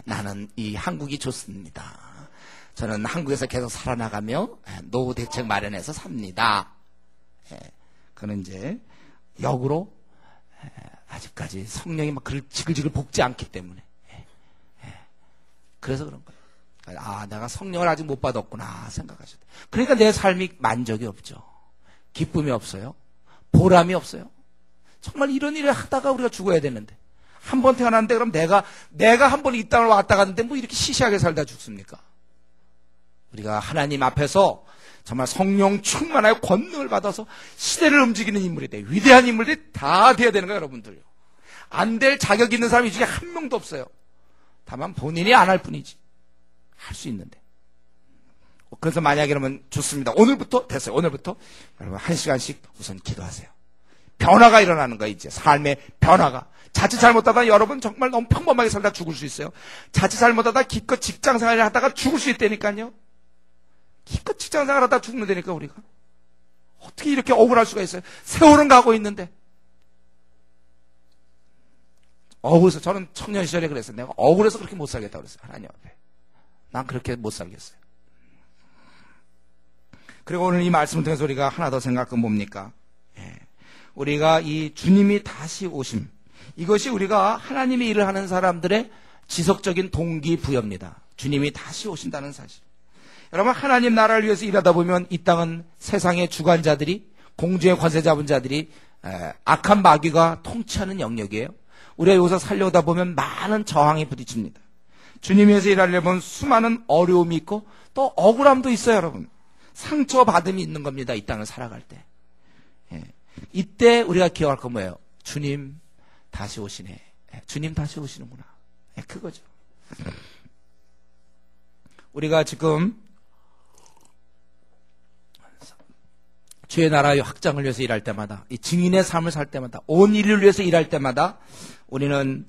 나는 이 한국이 좋습니다. 저는 한국에서 계속 살아나가며 노후 대책 마련해서 삽니다. 그는 이제 역으로 아직까지 성령이 막 그를 지글지글 볶지 않기 때문에 그래서 그런 거예요. 아, 내가 성령을 아직 못 받았구나 생각하셨대. 그러니까 내 삶이 만족이 없죠. 기쁨이 없어요. 보람이 없어요. 정말 이런 일을 하다가 우리가 죽어야 되는데, 한 번 태어났는데 그럼 내가 한 번 이 땅을 왔다 갔는데 뭐 이렇게 시시하게 살다 죽습니까? 우리가 하나님 앞에서 정말 성령 충만하여 권능을 받아서 시대를 움직이는 인물이 돼. 위대한 인물들이 다 돼야 되는 거예요, 여러분들. 안 될 자격 있는 사람이 중에 한 명도 없어요. 다만 본인이 안 할 뿐이지. 할 수 있는데. 그래서 만약에 그러면 좋습니다. 오늘부터 됐어요. 오늘부터 여러분 1시간씩 우선 기도하세요. 변화가 일어나는 거예요. 이제 삶의 변화가. 자칫 잘못하다 여러분 정말 너무 평범하게 살다 죽을 수 있어요. 자칫 잘못하다 기껏 직장생활을 하다가 죽을 수 있다니까요. 기껏 직장생활 하다가 죽는다니까 우리가. 어떻게 이렇게 억울할 수가 있어요. 세월은 가고 있는데. 억울해서 저는 청년 시절에 그랬어요. 내가 억울해서 그렇게 못 살겠다고 그랬어요. 하나님 앞에. 난 그렇게 못 살겠어요. 그리고 오늘 이 말씀을 통해서 우리가 하나 더 생각은 뭡니까? 우리가 이 주님이 다시 오심, 이것이 우리가 하나님의 일을 하는 사람들의 지속적인 동기부여입니다. 주님이 다시 오신다는 사실. 여러분, 하나님 나라를 위해서 일하다 보면 이 땅은 세상의 주관자들이, 공주의 관세 잡은 자들이, 악한 마귀가 통치하는 영역이에요. 우리가 여기서 살려다 보면 많은 저항에 부딪힙니다. 주님 위해서 일하려면 수많은 어려움이 있고 또 억울함도 있어요, 여러분. 상처받음이 있는 겁니다. 이 땅을 살아갈 때. 이때 우리가 기억할 건 뭐예요? 주님 다시 오시네. 주님 다시 오시는구나. 그거죠. 우리가 지금 주의 나라의 확장을 위해서 일할 때마다, 이 증인의 삶을 살 때마다, 온 인류를 위해서 일할 때마다 우리는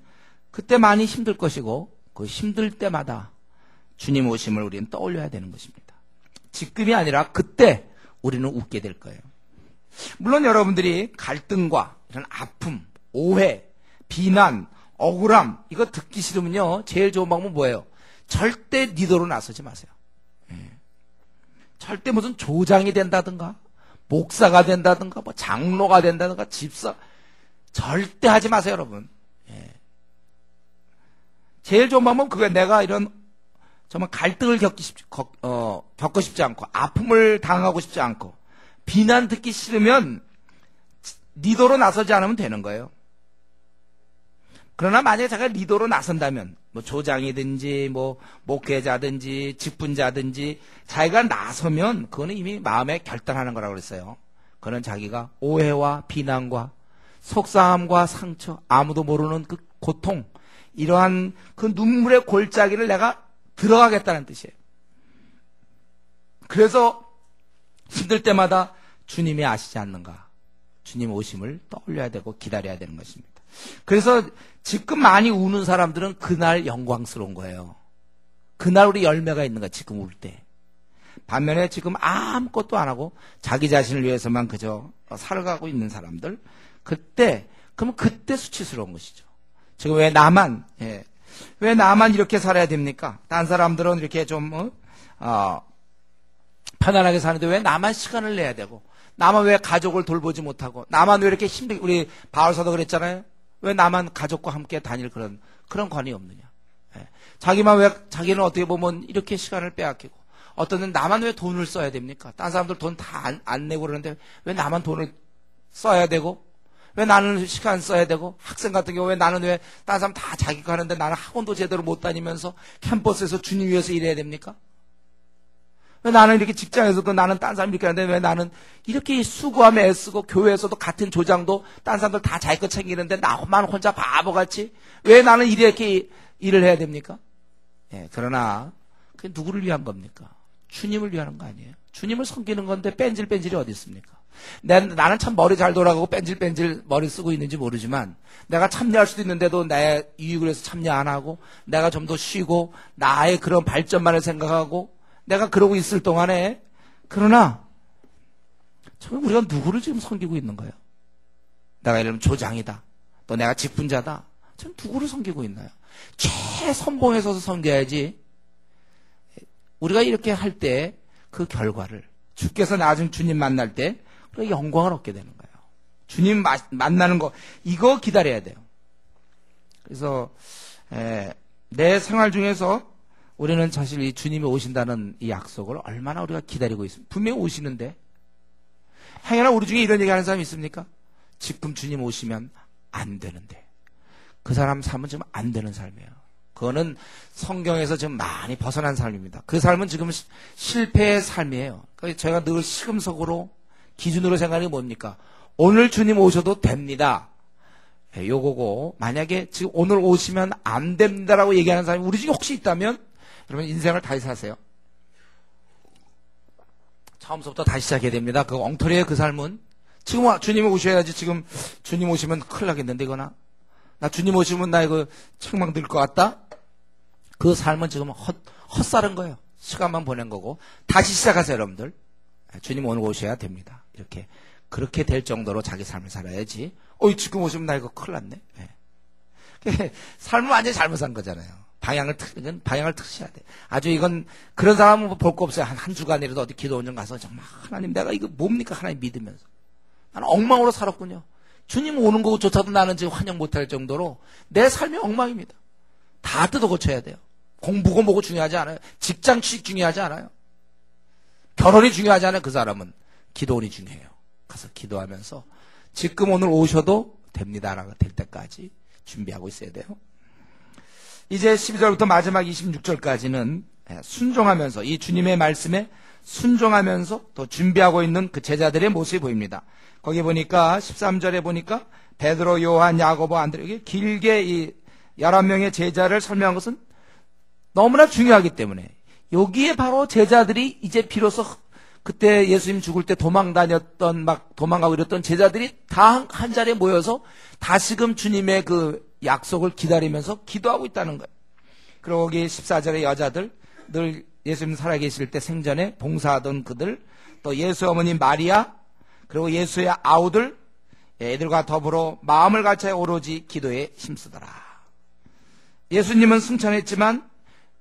그때 많이 힘들 것이고, 그 힘들 때마다 주님 오심을 우리는 떠올려야 되는 것입니다. 지금이 아니라 그때 우리는 웃게 될 거예요. 물론 여러분들이 갈등과 이런 아픔, 오해, 비난, 억울함, 이거 듣기 싫으면요, 제일 좋은 방법은 뭐예요? 절대 리더로 나서지 마세요. 절대 무슨 조장이 된다든가, 목사가 된다든가, 뭐 장로가 된다든가, 집사, 절대 하지 마세요, 여러분. 제일 좋은 방법은 그거예요. 내가 이런 정말 갈등을 겪고 싶지 않고, 아픔을 당하고 싶지 않고, 비난 듣기 싫으면 리더로 나서지 않으면 되는 거예요. 그러나 만약에 제가 리더로 나선다면, 뭐 조장이든지, 뭐 목회자든지, 직분자든지, 자기가 나서면 그거는 이미 마음에 결단하는 거라고 그랬어요. 그는 자기가 오해와 비난과 속상함과 상처, 아무도 모르는 그 고통, 이러한 그 눈물의 골짜기를 내가 들어가겠다는 뜻이에요. 그래서 힘들 때마다 주님이 아시지 않는가? 주님 오심을 떠올려야 되고 기다려야 되는 것입니다. 그래서 지금 많이 우는 사람들은 그날 영광스러운 거예요. 그날 우리 열매가 있는 거야, 지금 울 때. 반면에 지금 아무것도 안 하고 자기 자신을 위해서만 그저 살아가고 있는 사람들, 그러면 그때 수치스러운 것이죠. 지금 왜 나만 이렇게 살아야 됩니까? 다른 사람들은 이렇게 좀 편안하게 사는데 왜 나만 시간을 내야 되고, 나만 왜 가족을 돌보지 못하고, 나만 왜 이렇게 힘들게, 우리 바울사도 그랬잖아요. 왜 나만 가족과 함께 다닐 그런 관이 없느냐. 자기는 어떻게 보면 이렇게 시간을 빼앗기고, 어떤 데는 나만 왜 돈을 써야 됩니까? 다른 사람들 돈 다 안 내고 그러는데 왜 나만 돈을 써야 되고, 왜 나는 시간 써야 되고, 학생 같은 경우 왜 나는 왜 다른 사람 다 자기 거 하는데 나는 학원도 제대로 못 다니면서 캠퍼스에서 주님 위해서 일해야 됩니까? 왜 나는 이렇게 직장에서도 나는 딴 사람 이렇게 하는데 왜 나는 이렇게 수고하며 애쓰고, 교회에서도 같은 조장도 딴 사람들 다 자기 거 챙기는데 나만 혼자 바보같이 왜 나는 이렇게 일을 해야 됩니까? 그러나 그게 누구를 위한 겁니까? 주님을 위한 거 아니에요. 주님을 섬기는 건데 뺀질뺀질이 어디 있습니까? 나는 참 머리 잘 돌아가고 뺀질뺀질 머리 쓰고 있는지 모르지만, 내가 참여할 수도 있는데도 내 이익을 위해서 참여 안 하고, 내가 좀 더 쉬고 나의 그런 발전만을 생각하고 내가 그러고 있을 동안에, 그러나 정말 우리가 누구를 지금 섬기고 있는 거예요? 내가 이러면 조장이다, 또 내가 직분자다, 지금 누구를 섬기고 있나요? 최선봉에 서서 섬겨야지. 우리가 이렇게 할 때 그 결과를, 주께서 나중 주님 만날 때 그 영광을 얻게 되는 거예요. 주님 만나는 거, 이거 기다려야 돼요. 그래서 내 생활 중에서 우리는 사실 이 주님이 오신다는 이 약속을 얼마나 우리가 기다리고 있습니다. 분명히 오시는데 행여나 우리 중에 이런 얘기하는 사람이 있습니까? 지금 주님 오시면 안 되는데. 그 사람 삶은 지금 안 되는 삶이에요. 그거는 성경에서 지금 많이 벗어난 삶입니다. 그 삶은 지금 실패의 삶이에요. 그러니까 저희가 늘 시금석으로 기준으로 생각하는 게 뭡니까? 오늘 주님 오셔도 됩니다. 요거고, 만약에 지금 오늘 오시면 안 됩니다라고 얘기하는 사람이 우리 중에 혹시 있다면 여러분 인생을 다시 사세요. 처음부터 다시 시작해야 됩니다. 그 엉터리의 그 삶은 지금 주님이 오셔야지. 지금 주님 오시면 큰일 나겠는데 이거나 나 주님 오시면 나 이거 책망 들 것 같다. 그 삶은 지금 헛살은 거예요. 시간만 보낸 거고 다시 시작하세요. 여러분들 주님 오늘 오셔야 됩니다. 이렇게 그렇게 될 정도로 자기 삶을 살아야지. 지금 오시면 나 이거 큰일 났네. 네. 삶을 완전히 잘못 산 거잖아요. 방향을 트셔야 돼. 아주 이건 그런 사람은 볼 거 없어요. 한 주간이라도 어디 기도원 가서 정말 하나님 내가 이거 뭡니까 하나님 믿으면서 나는 엉망으로 살았군요. 주님 오는 거조차도 나는 지금 환영 못할 정도로 내 삶이 엉망입니다. 다 뜯어 고쳐야 돼요. 공부고 뭐고 중요하지 않아요. 직장 취직 중요하지 않아요. 결혼이 중요하지 않아요. 그 사람은 기도원이 중요해요. 가서 기도하면서 지금 오늘 오셔도 됩니다라고 될 때까지 준비하고 있어야 돼요. 이제 12절부터 마지막 26절까지는 순종하면서 이 주님의 말씀에 순종하면서 또 준비하고 있는 그 제자들의 모습이 보입니다. 거기 보니까 13절에 보니까 베드로, 요한, 야고보, 안드레 이게 길게 이 11명의 제자를 설명한 것은 너무나 중요하기 때문에 여기에 바로 제자들이 이제 비로소 그때 예수님 죽을 때 막 도망가고 이랬던 제자들이 다 한 자리에 모여서 다시금 주님의 그 약속을 기다리면서 기도하고 있다는 거예요. 그리고 거기 14절의 여자들, 늘 예수님 살아계실 때 생전에 봉사하던 그들, 또 예수 어머니 마리아, 그리고 예수의 아우들, 애들과 더불어 마음을 같이 오로지 기도에 힘쓰더라. 예수님은 승천했지만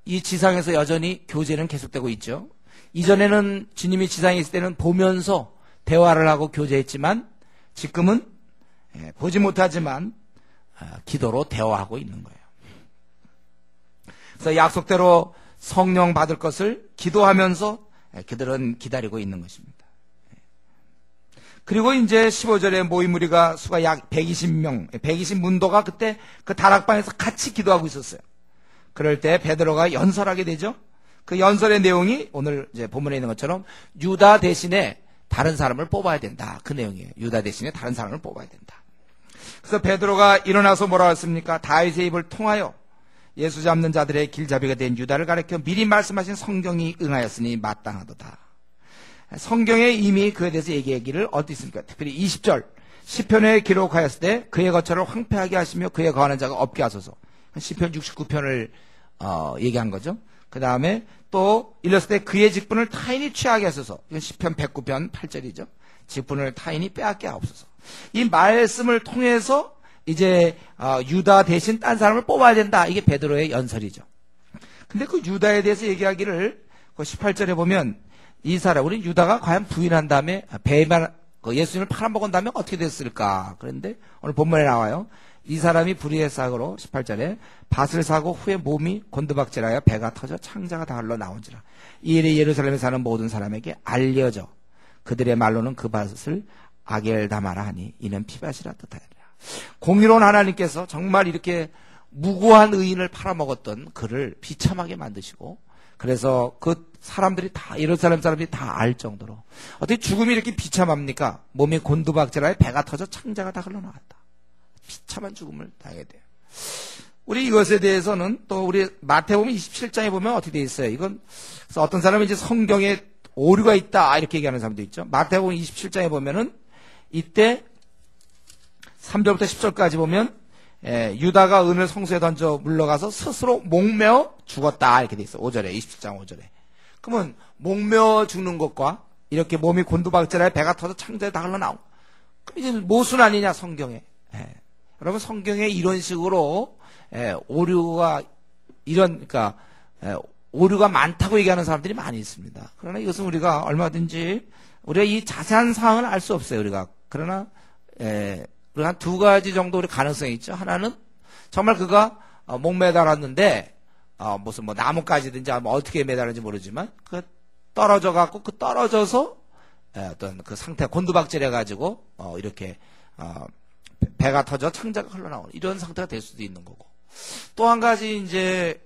이 지상에서 여전히 교제는 계속되고 있죠. 이전에는 주님이 지상에 있을 때는 보면서 대화를 하고 교제했지만 지금은 보지 못하지만 기도로 대화하고 있는 거예요. 그래서 약속대로 성령 받을 것을 기도하면서 그들은 기다리고 있는 것입니다. 그리고 이제 15절에 모인 무리가 수가 약 120명, 120문도가 그때 그 다락방에서 같이 기도하고 있었어요. 그럴 때 베드로가 연설하게 되죠. 그 연설의 내용이 오늘 이제 본문에 있는 것처럼 유다 대신에 다른 사람을 뽑아야 된다. 그 내용이에요. 유다 대신에 다른 사람을 뽑아야 된다. 그래서 베드로가 일어나서 뭐라고 했습니까? 다윗의 입을 통하여 예수 잡는 자들의 길잡이가 된 유다를 가리켜 미리 말씀하신 성경이 응하였으니 마땅하도다. 성경에 이미 그에 대해서 얘기하기를 어디 있습니까? 특별히 20절 시편에 기록하였을 때 그의 거처를 황폐하게 하시며 그에 거하는 자가 없게 하소서. 시편 69편을 얘기한 거죠. 그 다음에 또 일렀을 때 그의 직분을 타인이 취하게 하소서. 이건 시편 109편 8절이죠. 직분을 타인이 빼앗게 하옵소서. 이 말씀을 통해서 이제 유다 대신 딴 사람을 뽑아야 된다. 이게 베드로의 연설이죠. 근데 그 유다에 대해서 얘기하기를 그 18절에 보면 이 사람, 우리 유다가 과연 부인한 다음에 예수님을 팔아먹은 다음에 어떻게 됐을까? 그런데 오늘 본문에 나와요. 이 사람이 불의의 싹으로 18절에 밭을 사고 후에 몸이 곤두박질하여 배가 터져 창자가 다 흘러나온지라. 이 일이 예루살렘에 사는 모든 사람에게 알려져 그들의 말로는 그 밭을 아겔다마라 하니 이는 피밭이라 뜻하니라. 공의로운 하나님께서 정말 이렇게 무고한 의인을 팔아먹었던 그를 비참하게 만드시고 그래서 그 사람들이 다 예루살렘 사람들이 다 알 정도로 어떻게 죽음이 이렇게 비참합니까? 몸이 곤두박질하여 배가 터져 창자가 다 흘러나왔다. 비참한 죽음을 당하게 돼요. 우리 이것에 대해서는 또 우리 마태복음 27장에 보면 어떻게 되어 있어요? 이건 그래서 어떤 사람은 이제 성경에 오류가 있다 이렇게 얘기하는 사람도 있죠. 마태복음 27장에 보면은 이때 3절부터 10절까지 보면 유다가 은을 성소에 던져 물러가서 스스로 목매어 죽었다 이렇게 돼 있어. 5절에 27장 5절에. 그러면 목매어 죽는 것과 이렇게 몸이 곤두박질하여 배가 터져 창자에 다 흘러나온. 그럼 이제 모순 아니냐 성경에. 여러분 성경에 이런 식으로 오류가 그러니까 오류가 많다고 얘기하는 사람들이 많이 있습니다. 그러나 이것은 우리가 얼마든지 우리가 이 자세한 사항은 알 수 없어요. 우리가 그러나 우리가 한 두 가지 정도 우리 가능성이 있죠. 하나는 정말 그가 목매달았는데 무슨 뭐 나뭇가지든지 뭐 어떻게 매달는지 모르지만 그 떨어져 갖고 그 떨어져서 어떤 그 상태 곤두박질 해가지고 이렇게 배가 터져 창자가 흘러나오는 이런 상태가 될 수도 있는 거고 또 한 가지 이제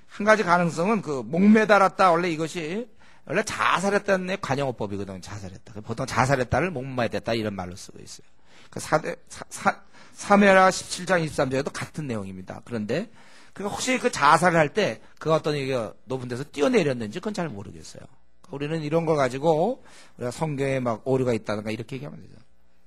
한 가지 가능성은 그 목매달았다 원래 이것이 원래 자살했다는 관용어법이거든요. 자살했다. 보통 자살했다를 목매됐다 이런 말로 쓰고 있어요. 그 사무엘하 17장 23절에도 같은 내용입니다. 그런데 혹시 그 자살을 할 때 그가 어떤 높은 데서 뛰어내렸는지 그건 잘 모르겠어요. 우리는 이런 걸 가지고 우리가 성경에 막 오류가 있다든가 이렇게 얘기하면 되죠.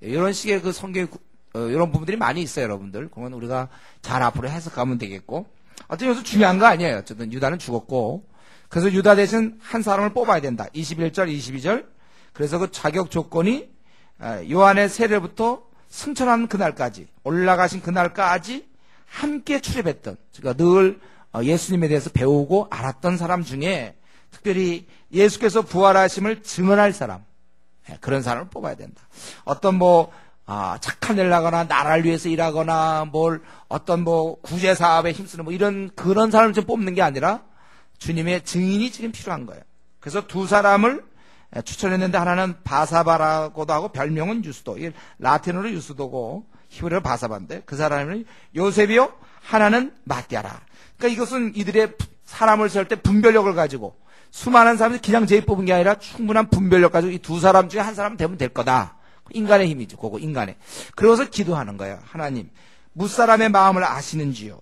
이런 식의 그 성경에 이런 부분들이 많이 있어요, 여러분들. 그건 우리가 잘 앞으로 해석하면 되겠고. 어쨌든 여기서 중요한 거 아니에요. 어쨌든 유다는 죽었고. 그래서 유다 대신 한 사람을 뽑아야 된다. 21절, 22절. 그래서 그 자격 조건이 요한의 세례부터 승천한 그날까지, 올라가신 그날까지 함께 출입했던, 그러니까 늘 예수님에 대해서 배우고 알았던 사람 중에 특별히 예수께서 부활하심을 증언할 사람, 그런 사람을 뽑아야 된다. 어떤 착한 일 하거나 나라를 위해서 일하거나 어떤 구제 사업에 힘쓰는 이런 그런 사람을 좀 뽑는 게 아니라 주님의 증인이 지금 필요한 거예요. 그래서 두 사람을 추천했는데 하나는 바사바라고도 하고 별명은 유스도, 라틴어로 유스도고 히브리어로 바사바인데 그 사람은 요셉이요, 하나는 마띠아라. 그러니까 이것은 이들의 사람을 셀 때 분별력을 가지고 수많은 사람들이 그냥 제일 뽑은 게 아니라 충분한 분별력 가지고 이 두 사람 중에 한 사람 되면 될 거다. 인간의 힘이죠. 그거 인간의. 그러고서 기도하는 거예요. 하나님, 무사람의 마음을 아시는지요.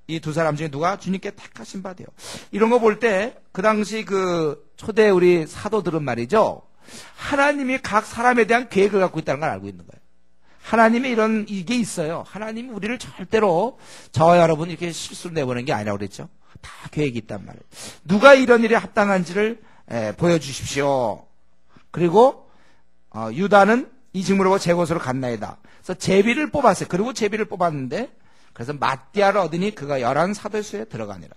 이 두 사람 중에 누가 주님께 택하신 바 돼요. 이런 거 볼 때 그 당시 그 초대 우리 사도들은 말이죠. 하나님이 각 사람에 대한 계획을 갖고 있다는 걸 알고 있는 거예요. 하나님의 이게 있어요. 하나님이 우리를 절대로 저와 여러분 이렇게 실수로 내보낸 게 아니라고 그랬죠. 다 계획이 있단 말이에요. 누가 이런 일에 합당한지를 보여주십시오. 그리고 유다는 이 직무로 제 곳으로 갔나이다. 그래서 제비를 뽑았어요. 그리고 제비를 뽑았는데 그래서 마띠아를 얻으니 그가 11 사도수에 들어가니라.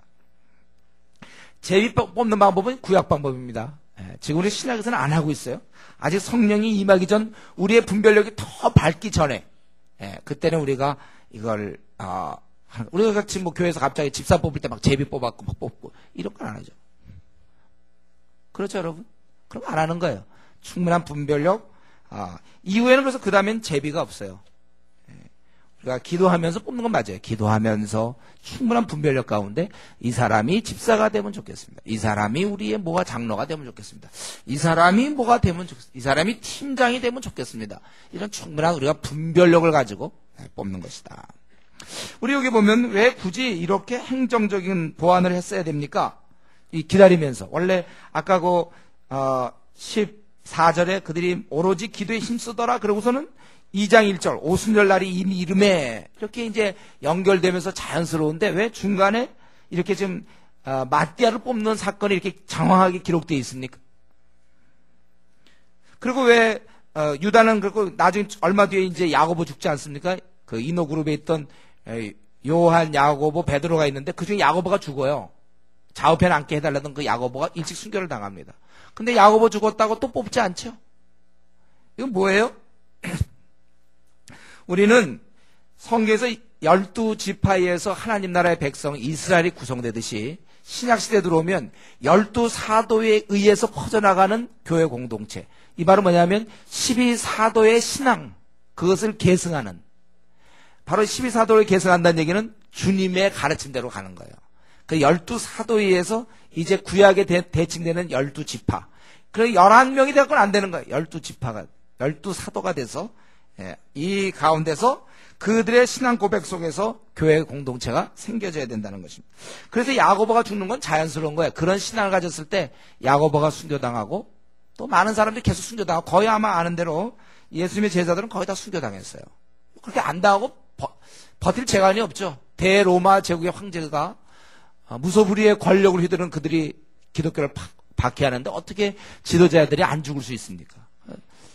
제비 뽑는 방법은 구약 방법입니다. 지금 우리 신약에서는 안 하고 있어요. 아직 성령이 임하기 전 우리의 분별력이 더 밝기 전에 그때는 우리가 이걸 우리가 같이 교회에서 갑자기 집사 뽑을 때 막 제비 뽑았고 막 뽑고 이런 건 안 하죠. 그렇죠, 여러분? 그럼 안 하는 거예요. 충분한 분별력. 이후에는 그래서 그 다음엔 제비가 없어요. 우리가 기도하면서 뽑는 건 맞아요. 기도하면서 충분한 분별력 가운데 이 사람이 집사가 되면 좋겠습니다. 이 사람이 우리의 장로가 되면 좋겠습니다. 이 사람이 뭐가 되면 좋겠습니다. 이 사람이 팀장이 되면 좋겠습니다. 이런 충분한 우리가 분별력을 가지고 뽑는 것이다. 우리 여기 보면 왜 굳이 이렇게 행정적인 보완을 했어야 됩니까? 기다리면서. 원래 아까 14절에 그들이 오로지 기도에 힘쓰더라. 그러고서는 2장 1절 오순절 날이 이미 이름에 이렇게 이제 연결되면서 자연스러운데 왜 중간에 이렇게 지금 마띠아를 뽑는 사건이 이렇게 장황하게 기록되어 있습니까? 그리고 왜 유다는 그리고 나중에 얼마 뒤에 이제 야고보 죽지 않습니까? 그 이노 그룹에 있던 요한, 야고보, 베드로가 있는데 그중에 야고보가 죽어요. 좌우편 앉게 해달라던 그 야고보가 일찍 순교를 당합니다. 근데 야고보 죽었다고 또 뽑지 않죠? 이건 뭐예요? 우리는 성경에서 12지파에서 하나님 나라의 백성 이스라엘이 구성되듯이 신약시대에 들어오면 12사도에 의해서 퍼져나가는 교회 공동체. 이 말은 뭐냐면 12사도의 신앙, 그것을 계승하는, 바로 12사도를 계승한다는 얘기는 주님의 가르침대로 가는 거예요. 그 12사도에 의해서 이제 구약에 대칭되는 12지파. 그 11명이 되건 안 되는 거예요. 12지파가 12사도가 돼서 이 가운데서 그들의 신앙 고백 속에서 교회 공동체가 생겨져야 된다는 것입니다. 그래서 야고보가 죽는 건 자연스러운 거예요. 그런 신앙을 가졌을 때 야고보가 순교당하고 또 많은 사람들이 계속 순교당하고 거의 아마 아는 대로 예수님의 제자들은 거의 다 순교당했어요. 그렇게 안 당하고 버틸 재간이 없죠. 대로마 제국의 황제가 무소불위의 권력을 휘두르는 그들이 기독교를 박해하는데 어떻게 지도자들이 안 죽을 수 있습니까?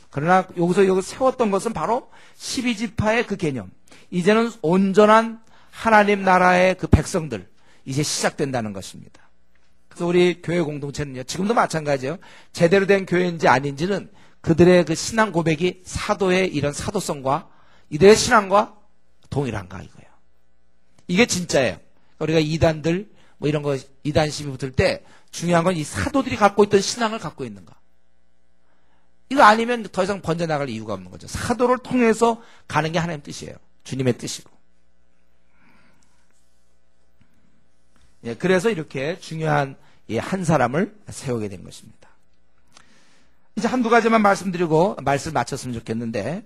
그러나 여기서 세웠던 것은 바로 12지파의 그 개념. 이제는 온전한 하나님 나라의 그 백성들, 이제 시작된다는 것입니다. 그래서 우리 교회 공동체는요, 지금도 마찬가지예요. 제대로 된 교회인지 아닌지는 그들의 그 신앙 고백이 사도의 이런 사도성과 이들의 신앙과 동일한가 이거예요. 이게 진짜예요. 우리가 이단들, 뭐 이런 거 이단 시비 붙을 때 중요한 건 이 사도들이 갖고 있던 신앙을 갖고 있는가. 이거 아니면 더 이상 번져나갈 이유가 없는 거죠. 사도를 통해서 가는 게 하나님 뜻이에요. 주님의 뜻이고. 예, 그래서 이렇게 중요한 한 사람을 세우게 된 것입니다. 이제 한두 가지만 말씀드리고 말씀 마쳤으면 좋겠는데,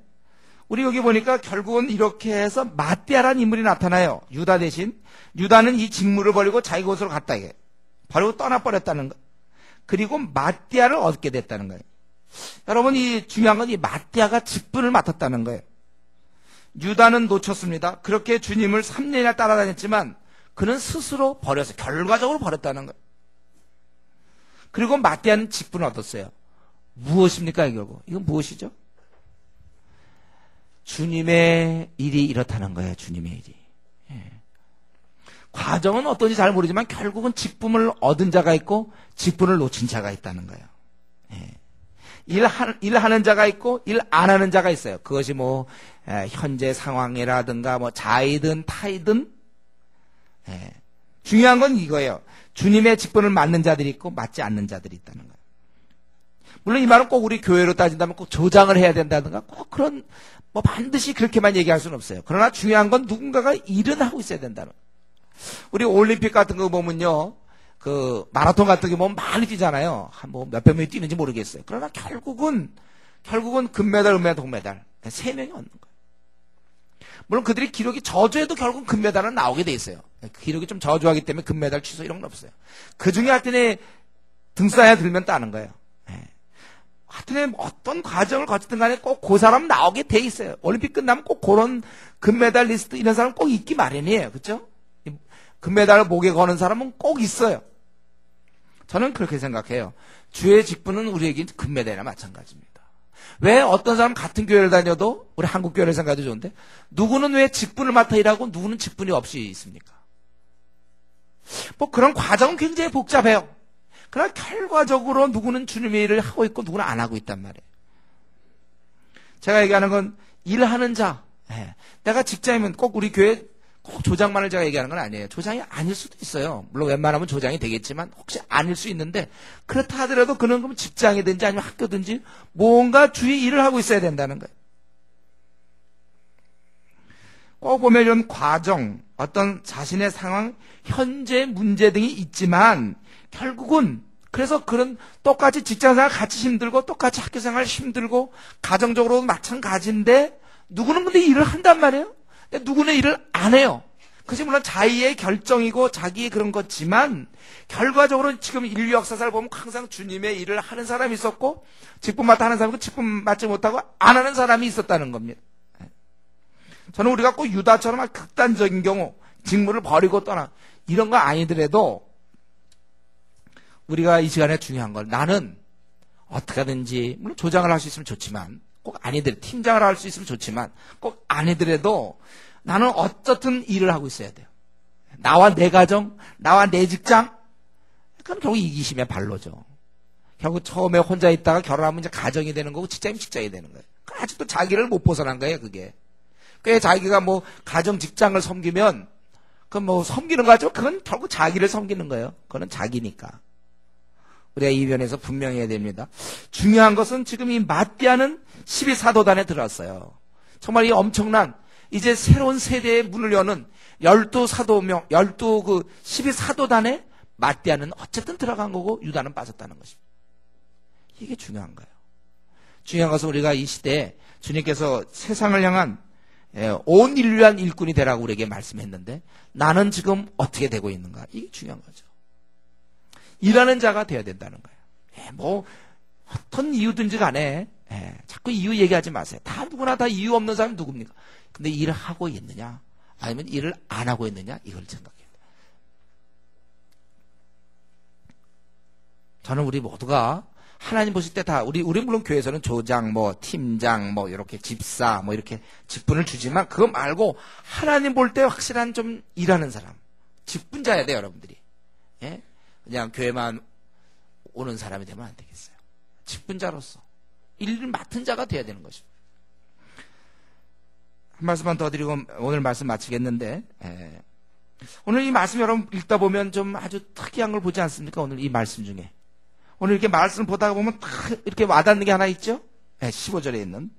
우리 여기 보니까 결국은 이렇게 해서 마띠아라는 인물이 나타나요. 유다 대신. 유다는 이 직무를 버리고 자기 곳으로 갔다. 이게. 버리고 떠나버렸다는 거. 그리고 마띠아를 얻게 됐다는 거예요. 여러분, 이 중요한 건 이 마띠아가 직분을 맡았다는 거예요. 유다는 놓쳤습니다. 그렇게 주님을 3년이나 따라다녔지만 그는 스스로 버려서 결과적으로 버렸다는 거예요. 그리고 마띠아는 직분을 얻었어요. 무엇입니까, 결국? 이건 무엇이죠? 주님의 일이 이렇다는 거예요. 주님의 일이. 예. 과정은 어떤지 잘 모르지만 결국은 직분을 얻은 자가 있고 직분을 놓친 자가 있다는 거예요. 예. 일하는 자가 있고 일 안 하는 자가 있어요. 그것이 뭐 현재 상황이라든가 뭐 자이든 타이든. 예. 중요한 건 이거예요. 주님의 직분을 맡는 자들이 있고 맡지 않는 자들이 있다는 거예요. 물론 이 말은 꼭 우리 교회로 따진다면 꼭 조장을 해야 된다든가 꼭 그런 뭐 반드시 그렇게만 얘기할 수는 없어요. 그러나 중요한 건 누군가가 일은 하고 있어야 된다는. 우리 올림픽 같은 거 보면요, 그 마라톤 같은 게 보면 많이 뛰잖아요. 한 뭐 몇백 명이 뛰는지 모르겠어요. 그러나 결국은 금메달, 은메달, 동메달 3명이 얻는 거예요. 물론 그들이 기록이 저조해도 결국 금메달은 나오게 돼 있어요. 기록이 좀 저조하기 때문에 금메달 취소 이런 건 없어요. 그 중에 하여튼 등수에 들면 따는 거예요. 하여튼 어떤 과정을 거치든 간에 꼭 그 사람 나오게 돼 있어요. 올림픽 끝나면 꼭 그런 금메달리스트 이런 사람 꼭 있기 마련이에요. 그렇죠? 금메달을 목에 거는 사람은 꼭 있어요. 저는 그렇게 생각해요. 주의 직분은 우리에게 금메달이나 마찬가지입니다. 왜 어떤 사람 같은 교회를 다녀도 우리 한국 교회를 생각해도 좋은데 누구는 왜 직분을 맡아 일하고 누구는 직분이 없이 있습니까? 뭐 그런 과정은 굉장히 복잡해요. 그러나 결과적으로 누구는 주님의 일을 하고 있고 누구는 안 하고 있단 말이에요. 제가 얘기하는 건 일하는 자. 내가 직장이면 꼭 우리 교회 꼭 조장만을 제가 얘기하는 건 아니에요. 조장이 아닐 수도 있어요. 물론 웬만하면 조장이 되겠지만 혹시 아닐 수 있는데 그렇다 하더라도 그는 그럼 직장이든지 아니면 학교든지 뭔가 주의 일을 하고 있어야 된다는 거예요. 꼭 보면 이런 과정, 어떤 자신의 상황, 현재 문제 등이 있지만 결국은 그래서 그런 똑같이 직장생활 같이 힘들고 똑같이 학교생활 힘들고 가정적으로도 마찬가지인데 누구는 근데 일을 한단 말이에요. 근데 누구는 일을 안 해요. 그것이 물론 자기의 결정이고 자기의 그런 거지만 결과적으로 지금 인류 역사사를 보면 항상 주님의 일을 하는 사람이 있었고 직분 맡아 하는 사람이고 직분 맡지 못하고 안 하는 사람이 있었다는 겁니다. 저는 우리가 꼭 유다처럼 극단적인 경우 직무를 버리고 떠나 이런 거 아니더라도 우리가 이 시간에 중요한 건 나는 어떻게 하든지 물론 조장을 할 수 있으면 좋지만 꼭 아니더라도 팀장을 할 수 있으면 좋지만 꼭 아니더라도 나는 어떻든 일을 하고 있어야 돼요. 나와 내 가정, 나와 내 직장. 그럼 결국 이기심의 발로죠. 결국 처음에 혼자 있다가 결혼하면 이제 가정이 되는 거고 직장이면 직장이 되는 거예요. 아직도 자기를 못 벗어난 거예요, 그게. 꽤 자기가 뭐 가정 직장을 섬기면 그건 뭐 섬기는 거 같지만 그건 결국 자기를 섬기는 거예요. 그거는 자기니까. 우리가 이 면에서 분명히 해야 됩니다. 중요한 것은 지금 이 마띠아는 12사도단에 들어왔어요. 정말 이 엄청난 이제 새로운 세대의 문을 여는 12사도명, 12사도단에 마띠아는 어쨌든 들어간 거고 유다는 빠졌다는 것입니다. 이게 중요한 거예요. 중요한 것은 우리가 이 시대에 주님께서 세상을 향한 온 인류를 위한 일꾼이 되라고 우리에게 말씀했는데 나는 지금 어떻게 되고 있는가? 이게 중요한 거죠. 일하는 자가 되어야 된다는 거예요. 뭐 어떤 이유든지 간에 자꾸 이유 얘기하지 마세요. 다 누구나 다 이유 없는 사람이 누굽니까? 근데 일을 하고 있느냐 아니면 일을 안 하고 있느냐 이걸 생각해야 돼요. 저는 우리 모두가 하나님 보실 때 다 우리 물론 교회에서는 조장 뭐 팀장 뭐 이렇게 집사 뭐 이렇게 직분을 주지만 그거 말고 하나님 볼 때 확실한 좀 일하는 사람 직분자야 돼요. 여러분들이. 예? 그냥 교회만 오는 사람이 되면 안 되겠어요. 직분자로서 일을 맡은 자가 돼야 되는 것입니다. 한 말씀만 더 드리고 오늘 말씀 마치겠는데 오늘 이 말씀 여러분 읽다 보면 좀 아주 특이한 걸 보지 않습니까? 오늘 이 말씀 중에. 오늘 이렇게 말씀을 보다가 보면 딱 이렇게 와닿는 게 하나 있죠? 네, 15절에 있는.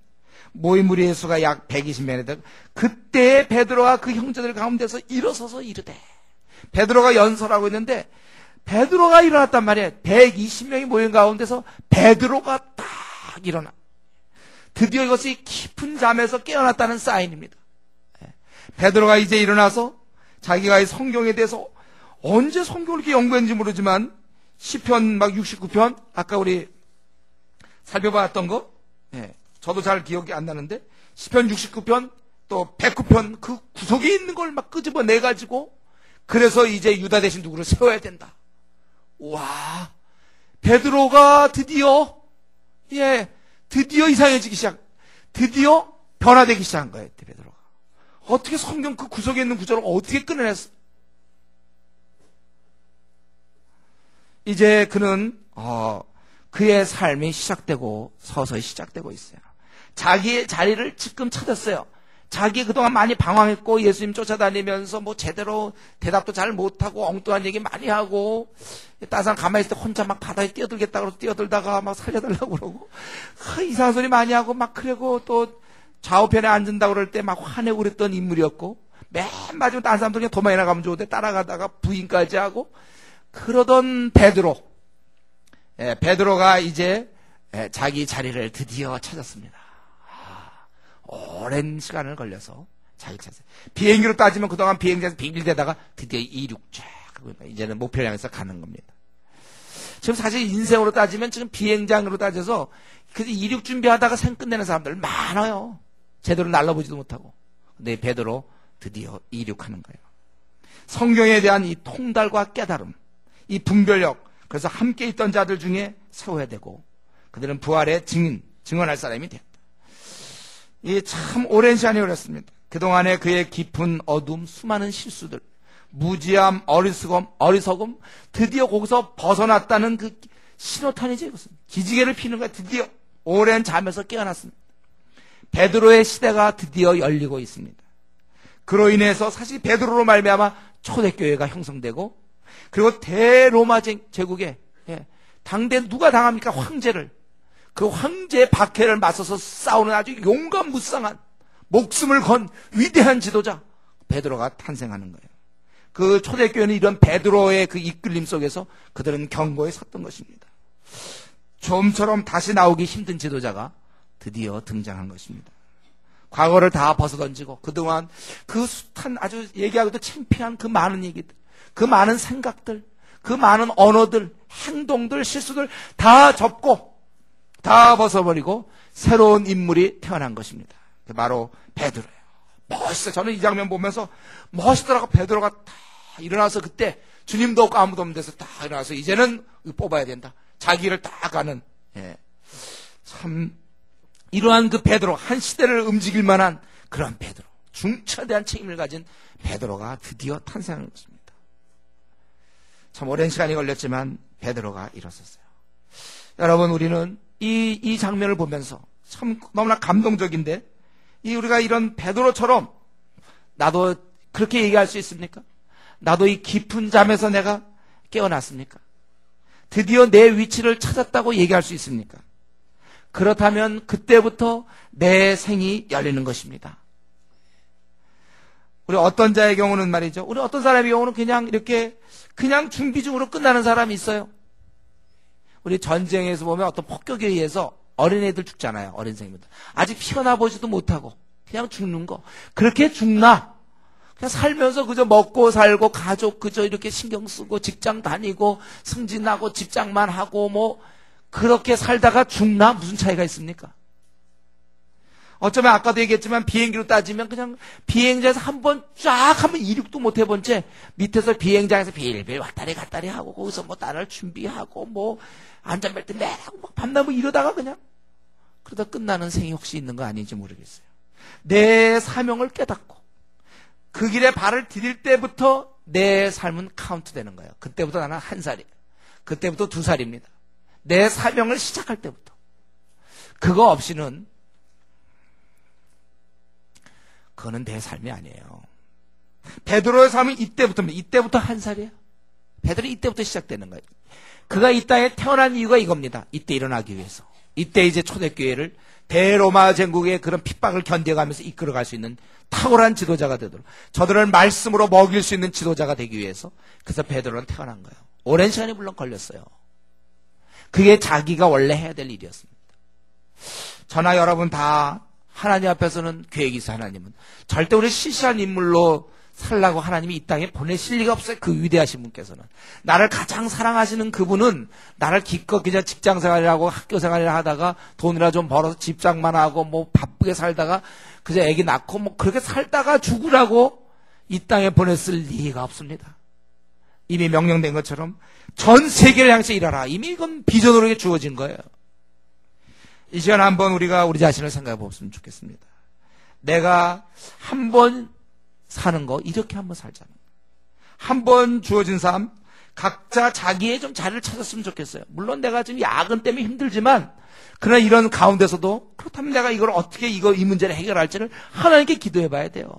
모인 무리의 수가 약 120명이 되고 그때 베드로와 그 형제들 가운데서 일어서서 이르되. 베드로가 연설하고 있는데 베드로가 일어났단 말이에요. 120명이 모인 가운데서 베드로가 딱 일어나. 드디어 이것이 깊은 잠에서 깨어났다는 사인입니다. 베드로가 이제 일어나서 자기가 이 성경에 대해서 언제 성경을 이렇게 연구했는지 모르지만 시편 막 69편 아까 우리 살펴봤던 거 저도 잘 기억이 안 나는데 시편 69편 또 109편 그 구석에 있는 걸 막 끄집어내가지고 그래서 이제 유다 대신 누구를 세워야 된다. 와, 베드로가 드디어 이상해지기 드디어 변화되기 시작한 거예요. 베드로가 어떻게 성경 그 구석에 있는 구절을 어떻게 끊어냈어? 이제 그는 그의 삶이 시작되고 서서히 시작되고 있어요. 자기의 자리를 지금 찾았어요. 자기 그동안 많이 방황했고 예수님 쫓아다니면서 뭐 제대로 대답도 잘 못하고 엉뚱한 얘기 많이 하고 다른 사람 가만히 있을 때 혼자 막 바다에 뛰어들겠다고 그러고 뛰어들다가 막 살려달라고 그러고 이상한 소리 많이 하고 막 그러고 또 좌우편에 앉는다고 그럴 때 막 화내고 그랬던 인물이었고 맨 마지막에 다른 사람들 그냥 도망이나 가면 좋은데 따라가다가 부인까지 하고 그러던 베드로. 베드로가 이제 자기 자리를 드디어 찾았습니다. 오랜 시간을 걸려서 자기 찾았어요. 비행기로 따지면 그동안 비행장에서 빙글대다가 드디어 이륙 쫙 이제는 목표를 향해서 가는 겁니다. 지금 사실 인생으로 따지면 지금 비행장으로 따져서 그 이륙 준비하다가 생 끝내는 사람들 많아요. 제대로 날라보지도 못하고. 근데 베드로 드디어 이륙하는 거예요. 성경에 대한 이 통달과 깨달음, 이 분별력, 그래서 함께 있던 자들 중에 세워야 되고 그들은 부활의 증언할 사람이 됐다. 이 참 오랜 시간이 걸렸습니다. 그동안에 그의 깊은 어둠, 수많은 실수들, 무지함, 어리석음, 드디어 거기서 벗어났다는 그 신호탄이지. 그것은 기지개를 피는 거야. 드디어 오랜 잠에서 깨어났습니다. 베드로의 시대가 드디어 열리고 있습니다. 그로 인해서 사실 베드로로 말미암아 초대교회가 형성되고 그리고 대로마 제국에 당대 누가 당합니까? 황제를. 그 황제의 박해를 맞서서 싸우는 아주 용감무쌍한 목숨을 건 위대한 지도자 베드로가 탄생하는 거예요. 그 초대교회는 이런 베드로의 그 이끌림 속에서 그들은 경고에 섰던 것입니다. 좀처럼 다시 나오기 힘든 지도자가 드디어 등장한 것입니다. 과거를 다 벗어던지고 그동안 그 숱한 아주 얘기하기도 창피한 그 많은 얘기들, 그 많은 생각들, 그 많은 언어들, 행동들, 실수들 다 접고 다 벗어버리고 새로운 인물이 태어난 것입니다. 바로 베드로예요. 멋있어요. 저는 이 장면 보면서 멋있더라고. 베드로가 다 일어나서 그때 주님도 없고 아무도 없는 데서 다 일어나서 이제는 뽑아야 된다. 자기를 딱 가는. 참 이러한 그 베드로, 한 시대를 움직일 만한 그런 베드로, 중차대한 책임을 가진 베드로가 드디어 탄생한 것입니다. 참 오랜 시간이 걸렸지만 베드로가 일어섰어요. 여러분, 우리는 이 장면을 보면서 참 너무나 감동적인데, 우리가 이런 베드로처럼 나도 그렇게 얘기할 수 있습니까? 나도 이 깊은 잠에서 내가 깨어났습니까? 드디어 내 위치를 찾았다고 얘기할 수 있습니까? 그렇다면 그때부터 내 생이 열리는 것입니다. 우리 어떤 자의 경우는 말이죠. 우리 어떤 사람의 경우는 그냥 이렇게 그냥 준비 중으로 끝나는 사람이 있어요. 우리 전쟁에서 보면 어떤 폭격에 의해서 어린애들 죽잖아요. 어린생들. 아직 피어나 보지도 못하고 그냥 죽는 거. 그렇게 죽나? 그냥 살면서 그저 먹고 살고 가족 그저 이렇게 신경 쓰고 직장 다니고 승진하고 집장만 하고 뭐 그렇게 살다가 죽나? 무슨 차이가 있습니까? 어쩌면 아까도 얘기했지만 비행기로 따지면 그냥 비행장에서 한번 쫙 하면 이륙도 못 해본 채 밑에서 비행장에서 빌빌 왔다리 갔다리 하고 거기서 뭐 나를 준비하고 뭐 안전벨트 매고 막 밤낮 뭐 이러다가 그냥 그러다 끝나는 생이 혹시 있는 거 아닌지 모르겠어요. 내 사명을 깨닫고 그 길에 발을 디딜 때부터 내 삶은 카운트 되는 거예요. 그때부터 나는 1살이에요. 그때부터 2살입니다. 내 사명을 시작할 때부터. 그거 없이는 그거는 내 삶이 아니에요. 베드로의 삶은 이때부터입니다. 이때부터 한 살이에요. 베드로 이때부터 시작되는 거예요. 그가 이 땅에 태어난 이유가 이겁니다. 이때 일어나기 위해서. 이때 이제 초대교회를 대로마 제국의 그런 핍박을 견뎌가면서 이끌어갈 수 있는 탁월한 지도자가 되도록, 저들을 말씀으로 먹일 수 있는 지도자가 되기 위해서, 그래서 베드로는 태어난 거예요. 오랜 시간이 물론 걸렸어요. 그게 자기가 원래 해야 될 일이었습니다. 저나 여러분 다 하나님 앞에서는 계획이 있어요. 하나님은 절대 우리 시시한 인물로 살라고 하나님이 이 땅에 보내실 리가 없어요. 그 위대하신 분께서는. 나를 가장 사랑하시는 그분은 나를 기껏 그냥 직장생활이라고 학교생활이라 하다가 돈이나 좀 벌어서 집장만 하고 뭐 바쁘게 살다가 그저 애기 낳고 뭐 그렇게 살다가 죽으라고 이 땅에 보냈을 리가 없습니다. 이미 명령된 것처럼 전 세계를 향해서 일하라. 이미 이건 비전으로 주어진 거예요. 이 시간 한번 우리가 우리 자신을 생각해 보았으면 좋겠습니다. 내가 한번 사는 거 이렇게 한번 살자는 거예요. 한번 주어진 삶, 각자 자기의 좀 자리를 찾았으면 좋겠어요. 물론 내가 지금 야근 때문에 힘들지만, 그러나 이런 가운데서도 그렇다면 내가 이걸 어떻게 이 문제를 해결할지를 하나님께 기도해 봐야 돼요.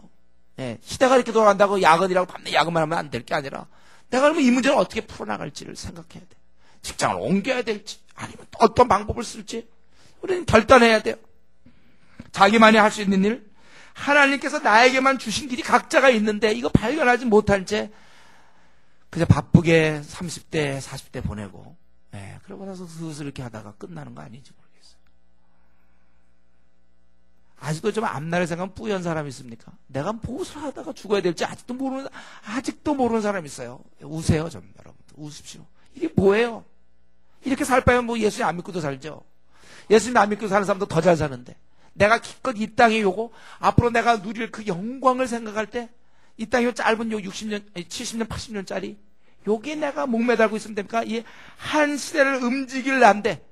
네, 시대가 이렇게 돌아간다고 야근이라고 밤새 야근만 하면 안 될 게 아니라, 내가 그러면 이 문제를 어떻게 풀어나갈지를 생각해야 돼. 직장을 옮겨야 될지, 아니면 또 어떤 방법을 쓸지, 우리는 결단해야 돼요. 자기만이 할 수 있는 일, 하나님께서 나에게만 주신 길이 각자가 있는데 이거 발견하지 못한 채 그저 바쁘게 30대, 40대 보내고, 그러고 나서 슬슬 이렇게 하다가 끝나는 거 아닌지 모르겠어요. 아직도 좀 앞날의 생각은 뿌연 사람 있습니까? 내가 무엇을 하다가 죽어야 될지 아직도 모르는 사람 있어요. 우세요, 좀 여러분들. 우십시오. 이게 뭐예요? 이렇게 살 바에는 뭐 예수님 안 믿고도 살죠. 예수님 안 믿고 사는 사람도 더 잘 사는데, 내가 기껏 이 땅에 요거 앞으로 내가 누릴 그 영광을 생각할 때 이 땅이 짧은 요 60년, 70년, 80년짜리 요게 내가 목매달고 있으면 됩니까? 이 한 시대를 움직일 난데,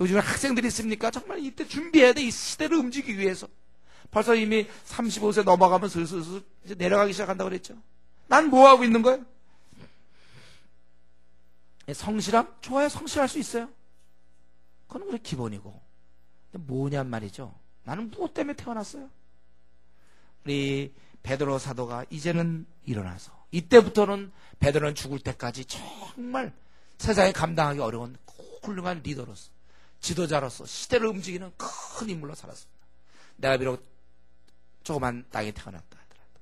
요즘에 학생들이 있습니까? 정말 이때 준비해야 돼. 이 시대를 움직이기 위해서. 벌써 이미 35세 넘어가면 슬슬 이제 내려가기 시작한다고 그랬죠. 난 뭐 하고 있는 거예요? 성실함? 좋아요. 성실할 수 있어요. 그건 우리 기본이고. 근데 뭐냔 말이죠. 나는 무엇 때문에 태어났어요? 우리 베드로 사도가 이제는 일어나서, 이때부터는 베드로는 죽을 때까지 정말 세상에 감당하기 어려운 훌륭한 리더로서, 지도자로서 시대를 움직이는 큰 인물로 살았습니다. 내가 비록 조그만 땅에 태어났다 하더라도,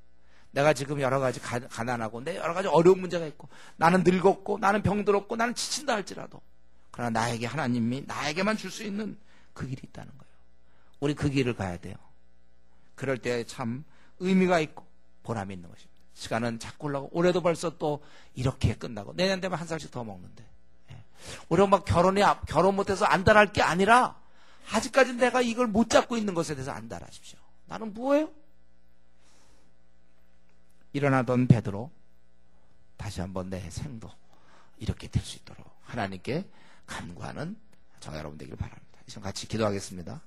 내가 지금 여러 가지 가난하고 내 여러 가지 어려운 문제가 있고, 나는 늙었고 나는 병들었고 나는 지친다 할지라도, 그러나 나에게 하나님이 나에게만 줄 수 있는 그 길이 있다는 거예요. 우리 그 길을 가야 돼요. 그럴 때 참 의미가 있고 보람이 있는 것입니다. 시간은 자꾸 올라가고, 올해도 벌써 또 이렇게 끝나고, 내년 되면 한 살씩 더 먹는데, 우리가 막 결혼 못해서 안달할 게 아니라, 아직까지 내가 이걸 못 잡고 있는 것에 대해서 안달하십시오. 나는 뭐예요? 일어나던 베드로, 다시 한번 내 생도 이렇게 될 수 있도록 하나님께 간구하는 저와 여러분 되기를 바랍니다. 이 시간 같이 기도하겠습니다.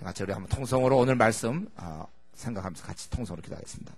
같이 우리 한번 통성으로 오늘 말씀 생각하면서 같이 통성으로 기도하겠습니다.